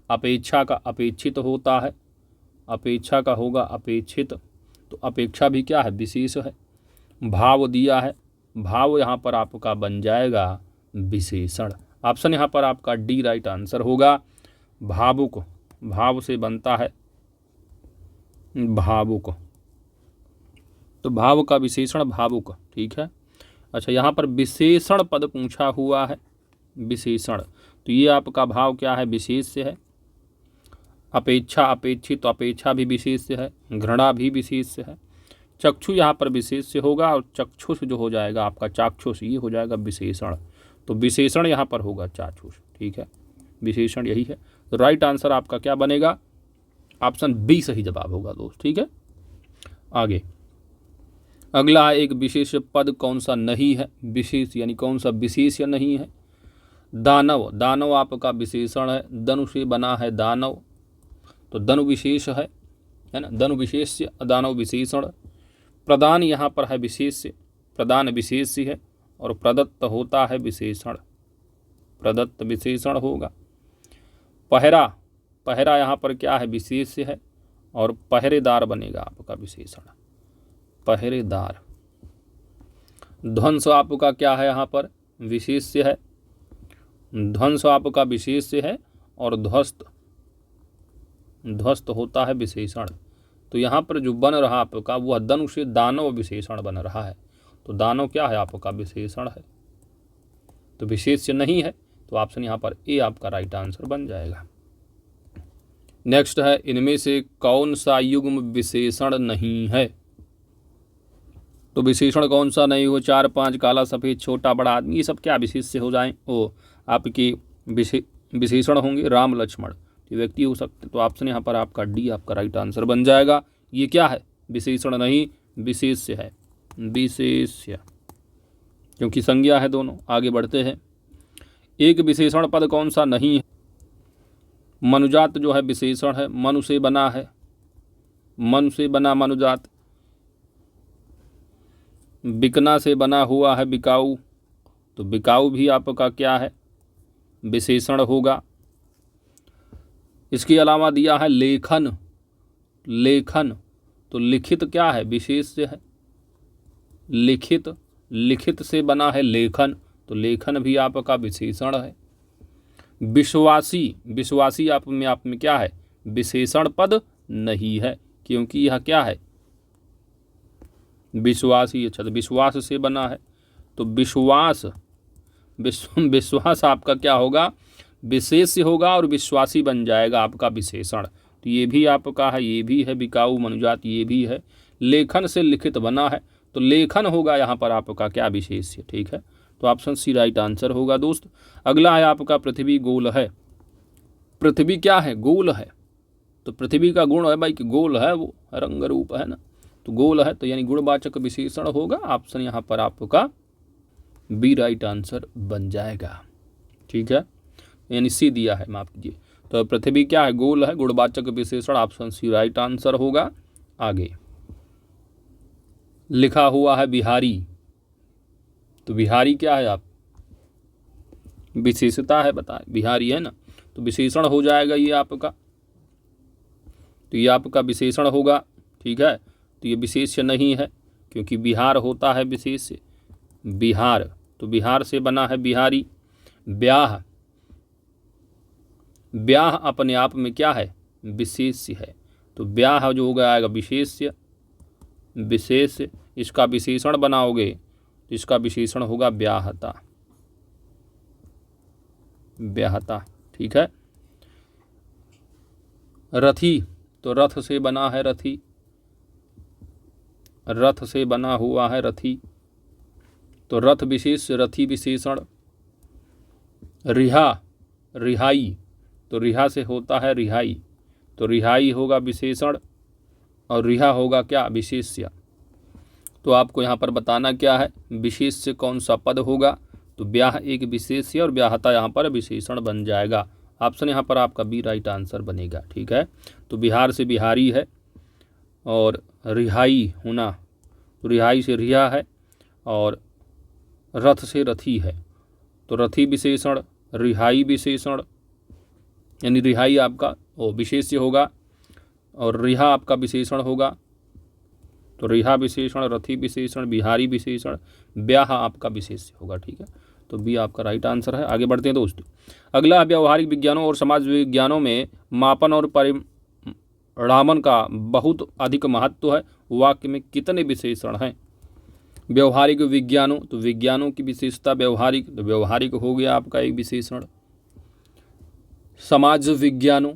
अपेक्षा का अपेक्षित होता है, अपेक्षा का होगा अपेक्षित, तो अपेक्षा भी क्या है? विशेष है। भाव दिया है, भाव यहाँ पर आपका बन जाएगा विशेषण। ऑप्शन यहाँ पर आपका डी राइट आंसर होगा। भावुक, भाव से बनता है भावुक, तो भाव का विशेषण भावुक। ठीक है। अच्छा, यहाँ पर विशेषण पद पूछा हुआ है। विशेषण, तो ये आपका भाव क्या है? विशेष से है। अपेक्षा अपेक्षित, तो अपेक्षा भी विशेष से है। घृणा भी विशेष से है। चक्षु यहाँ पर विशेष से होगा, और चक्षुष जो हो जाएगा आपका चाक्षुष, ये हो जाएगा विशेषण। तो विशेषण यहाँ पर होगा चाक्षुष। ठीक है, विशेषण यही है। तो राइट आंसर आपका क्या बनेगा? ऑप्शन बी सही जवाब होगा दोस्त। ठीक है, आगे अगला है एक विशेष पद कौन सा नहीं है? विशेष यानी कौन सा विशेष या नहीं है? दानव, दानव आपका विशेषण है। दनु से बना है दानव, तो दनु विशेष है ना? दनु विशेष, दानव विशेषण। प्रदान यहाँ पर है विशेष, प्रदान विशेष है, और प्रदत्त होता है विशेषण, प्रदत्त विशेषण होगा। पहरा, पहरा यहाँ पर क्या है? विशेष है, और पहरेदार बनेगा आपका विशेषण, पहरेदार। ध्वंस आपका क्या है? यहाँ पर विशेष है, ध्वंस आपका विशेष है, और ध्वस्त, ध्वस्त होता है विशेषण। तो यहाँ पर जो बन रहा आपका वह दनु से दानव विशेषण बन रहा है। तो दानव क्या है? आपका विशेषण है, तो विशेष नहीं है। तो ऑप्शन यहाँ पर ए आपका राइट आंसर बन जाएगा। नेक्स्ट है, इनमें से कौन सा युग्म विशेषण नहीं है? तो विशेषण कौन सा नहीं हो? 4 5, काला सफ़ेद, छोटा बड़ा आदमी, ये सब क्या विशेष से हो जाए? वो आपकी विशेषण होंगे। राम लक्ष्मण, तो व्यक्ति हो सकते। तो ऑप्शन यहाँ पर आपका डी आपका राइट आंसर बन जाएगा। ये क्या है? विशेषण नहीं, विशेष्य है, विशेष्य, क्योंकि संज्ञा है दोनों। आगे बढ़ते हैं। एक विशेषण पद कौन सा नहीं है? मनुजात जो है विशेषण है, मनु से बना है, मनु से बना मनुजात। बिकना से बना हुआ है बिकाऊ, तो बिकाऊ भी आपका क्या है? विशेषण होगा। इसके अलावा दिया है लेखन, लेखन, तो लिखित क्या है? विशेष्य है। लिखित, लिखित से बना है लेखन, तो लेखन भी आपका विशेषण है। विश्वासी, विश्वासी आप में क्या है? विशेषण पद नहीं है, क्योंकि यह क्या है? विश्वासी। अच्छा, तो विश्वास से बना है, तो विश्वास, विश्वास आपका क्या होगा? विशेष्य होगा, और विश्वासी बन जाएगा आपका विशेषण। तो ये भी आपका है, ये भी है बिकाऊ मनुजात, ये भी है। लेखन से लिखित बना है, तो लेखन होगा यहाँ पर आपका क्या? विशेष्य। ठीक है, तो ऑप्शन सी राइट आंसर होगा दोस्त। अगला है आपका पृथ्वी गोल है। पृथ्वी क्या है? गोल है। तो पृथ्वी का गुण है भाई कि गोल है, वो रंग रूप है ना, तो गोल है, तो यानी गुणवाचक विशेषण होगा। ऑप्शन यहाँ पर आपका बी राइट आंसर बन जाएगा। ठीक है, यानी सी दिया है, माफ कीजिए। तो पृथ्वी क्या है? गोल है, गुणवाचक विशेषण, ऑप्शन सी राइट आंसर होगा। आगे लिखा हुआ है बिहारी, तो बिहारी क्या है? आप विशेषता है, बताए बिहारी है ना, तो विशेषण हो जाएगा ये आपका, तो ये आपका विशेषण होगा। ठीक है, तो ये विशेष्य नहीं है, क्योंकि बिहार होता है विशेष्य, बिहार, तो बिहार से बना है बिहारी। ब्याह, ब्याह अपने आप में क्या है? विशेष्य है, तो ब्याह जो हो जाएगा विशेष्य, विशेष, इसका विशेषण बनाओगे तो इसका विशेषण होगा ब्याहता। ब्याहता, ठीक है। रथी, तो रथ से बना है रथी, रथ से बना हुआ है रथी, तो रथ विशेष रथी विशेषण। रिहा, रिहाई, तो रिहा से होता है रिहाई, तो रिहाई होगा विशेषण और रिहा होगा क्या, विशेष्य। तो आपको यहाँ पर बताना क्या है, विशेष्य कौन सा पद होगा, तो ब्याह एक विशेष्य और ब्याहता यहाँ पर विशेषण बन जाएगा। ऑप्शन यहाँ पर आपका बी राइट आंसर बनेगा, ठीक है। तो बिहार से बिहारी है और रिहाई होना, तो रिहाई से रिहा है और रथ से रथी है, तो रथी विशेषण, रिहाई विशेषण, यानी रिहाई आपका वो विशेष्य होगा और रिहा आपका विशेषण होगा। तो रिहा विशेषण, रथी विशेषण, बिहारी विशेषण, ब्याह आपका विशेष्य होगा, ठीक है। तो बी आपका राइट आंसर है। आगे बढ़ते हैं दोस्तों। अगला, व्यावहारिक विज्ञानों और समाज विज्ञानों में मापन और परिणामन का बहुत अधिक महत्व है। वाक्य में कितने विशेषण हैं? व्यवहारिक विज्ञानों, तो विज्ञानों की विशेषता व्यवहारिक, तो व्यवहारिक हो गया आपका एक विशेषण। समाज विज्ञानों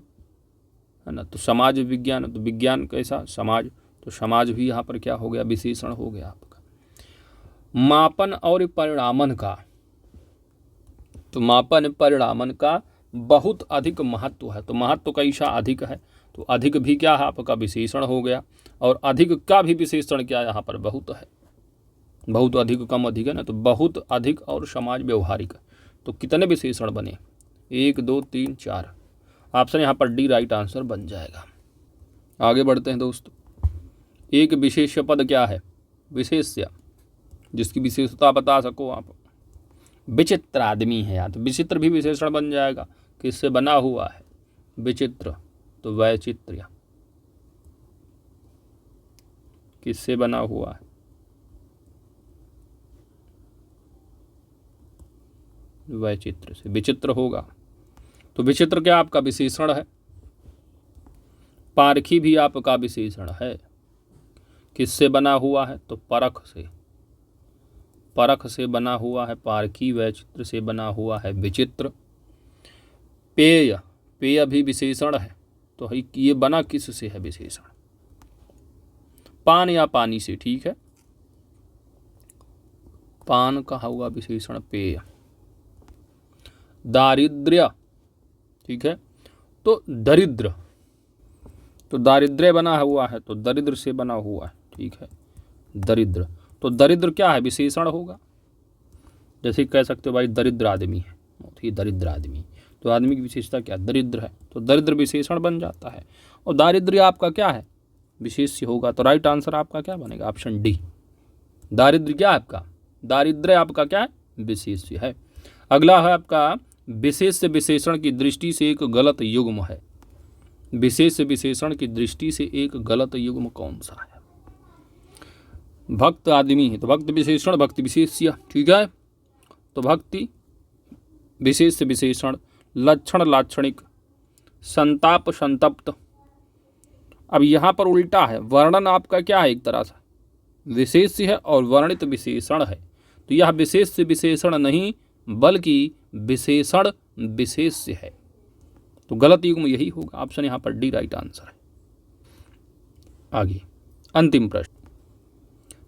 है ना, तो समाज विज्ञान, तो विज्ञान कैसा, समाज, तो समाज भी यहाँ पर क्या हो गया, विशेषण हो गया आपका। मापन और परिणामन का, तो मापन परिणामन का बहुत अधिक महत्व है, तो महत्व कैसा, अधिक है, तो अधिक भी क्या है आपका विशेषण हो गया और अधिक का भी विशेषण क्या यहाँ पर, बहुत है। बहुत अधिक, कम अधिक है ना, तो बहुत अधिक और समाज व्यवहारिक, तो कितने विशेषण बने, 1 2 3 4। ऑप्शन यहाँ पर डी राइट आंसर बन जाएगा। आगे बढ़ते हैं दोस्तों। एक विशेष पद क्या है, विशेष्य, जिसकी विशेषता बता सको आप। विचित्र आदमी है यार, तो विचित्र भी विशेषण बन जाएगा। किससे बना हुआ है, विचित्र, तो वैचित्र्य, किससे बना हुआ है, वैचित्र से, विचित्र होगा। तो विचित्र क्या आपका विशेषण है। पारखी भी आपका विशेषण है। किससे बना हुआ है, तो परख से, परख से बना हुआ है पारखी, वैचित्र से बना हुआ है विचित्र। पेय, पेय भी विशेषण है, तो ये बना किस से है विशेषण, पान या पानी से, ठीक है। पान का हुआ विशेषण पेय। दारिद्र्य, ठीक है, तो दरिद्र, तो दारिद्र्य बना हुआ है, तो दरिद्र से बना हुआ है, ठीक है, दरिद्र। तो दरिद्र क्या है, विशेषण होगा। जैसे कह सकते हो भाई दरिद्र आदमी है, तो ये दरिद्र आदमी, तो आदमी की विशेषता क्या, दरिद्र है, तो दरिद्र विशेषण बन जाता है। और दारिद्र्य आपका क्या है, विशेष्य होगा। तो राइट आंसर आपका क्या बनेगा, ऑप्शन डी। दारिद्र्य क्या है आपका, दारिद्र्य आपका क्या है, विशेष्य है। अगला है आपका, विशेष विशेषण की दृष्टि से एक गलत युग्म है। विशेष विशेषण की दृष्टि से एक गलत युग्म कौन सा है। भक्त आदमी है, तो भक्त विशेषण, भक्ति विशेष्य, ठीक है। तो भक्ति विशेष विशेषण, लक्षण लाक्षणिक, संताप संतप्त। अब यहाँ पर उल्टा है, वर्णन आपका क्या है, एक तरह से विशेष्य है और वर्णित विशेषण है। तो यह विशेष विशेषण नहीं बल्कि विशेषण विशेष्य है। तो गलत युग्म यही होगा, ऑप्शन यहाँ पर डी राइट आंसर है। आगे अंतिम प्रश्न,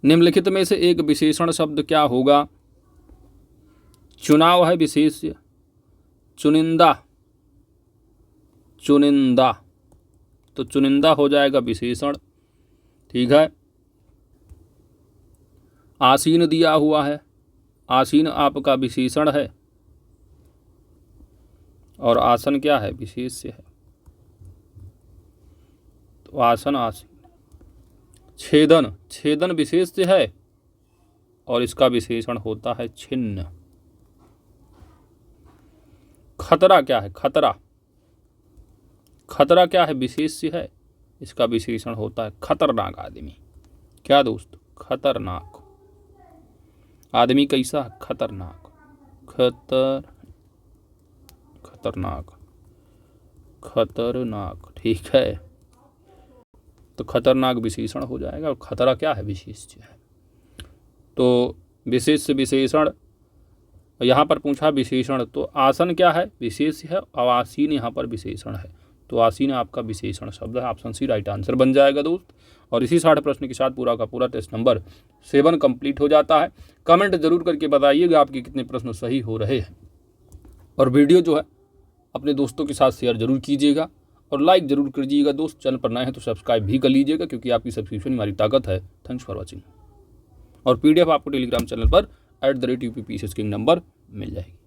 निम्नलिखित में से एक विशेषण शब्द क्या होगा। चुनाव है विशेष्य, चुनिंदा, चुनिंदा, तो चुनिंदा हो जाएगा विशेषण, ठीक है। आसीन दिया हुआ है, आसीन आपका विशेषण है और आसन क्या है, विशेष्य है, तो आसन आसीन। छेदन, छेदन विशेष्य है और इसका विशेषण होता है छिन्न। खतरा क्या है, खतरा, खतरा क्या है, विशेष्य है, इसका विशेषण होता है खतरनाक आदमी। क्या दोस्त, खतरनाक आदमी, कैसा, खतरनाक, खतरनाक, खतरनाक, ठीक है। तो खतरनाक विशेषण हो जाएगा और खतरा क्या है, विशेष्य है। तो विशेष विशेषण और यहाँ पर पूछा विशेषण, तो आसन क्या है, विशेष है, और आसीन यहाँ पर विशेषण है, तो आसीन आपका विशेषण शब्द है। ऑप्शन सी राइट आंसर बन जाएगा दोस्त। और इसी 60 प्रश्न के साथ पूरा का पूरा टेस्ट नंबर 7 कंप्लीट हो जाता है। कमेंट जरूर करके बताइएगा आपके कितने प्रश्न सही हो रहे हैं, और वीडियो जो है अपने दोस्तों के साथ शेयर जरूर कीजिएगा और लाइक जरूर कीजिएगा दोस्त। चैनल पर नए हैं तो सब्सक्राइब भी कर लीजिएगा, क्योंकि आपकी सब्सक्रिप्शन हमारी ताकत है। Thanks for watching. और PDF आपको टेलीग्राम चैनल पर @UPPSSking नंबर मिल जाएगी।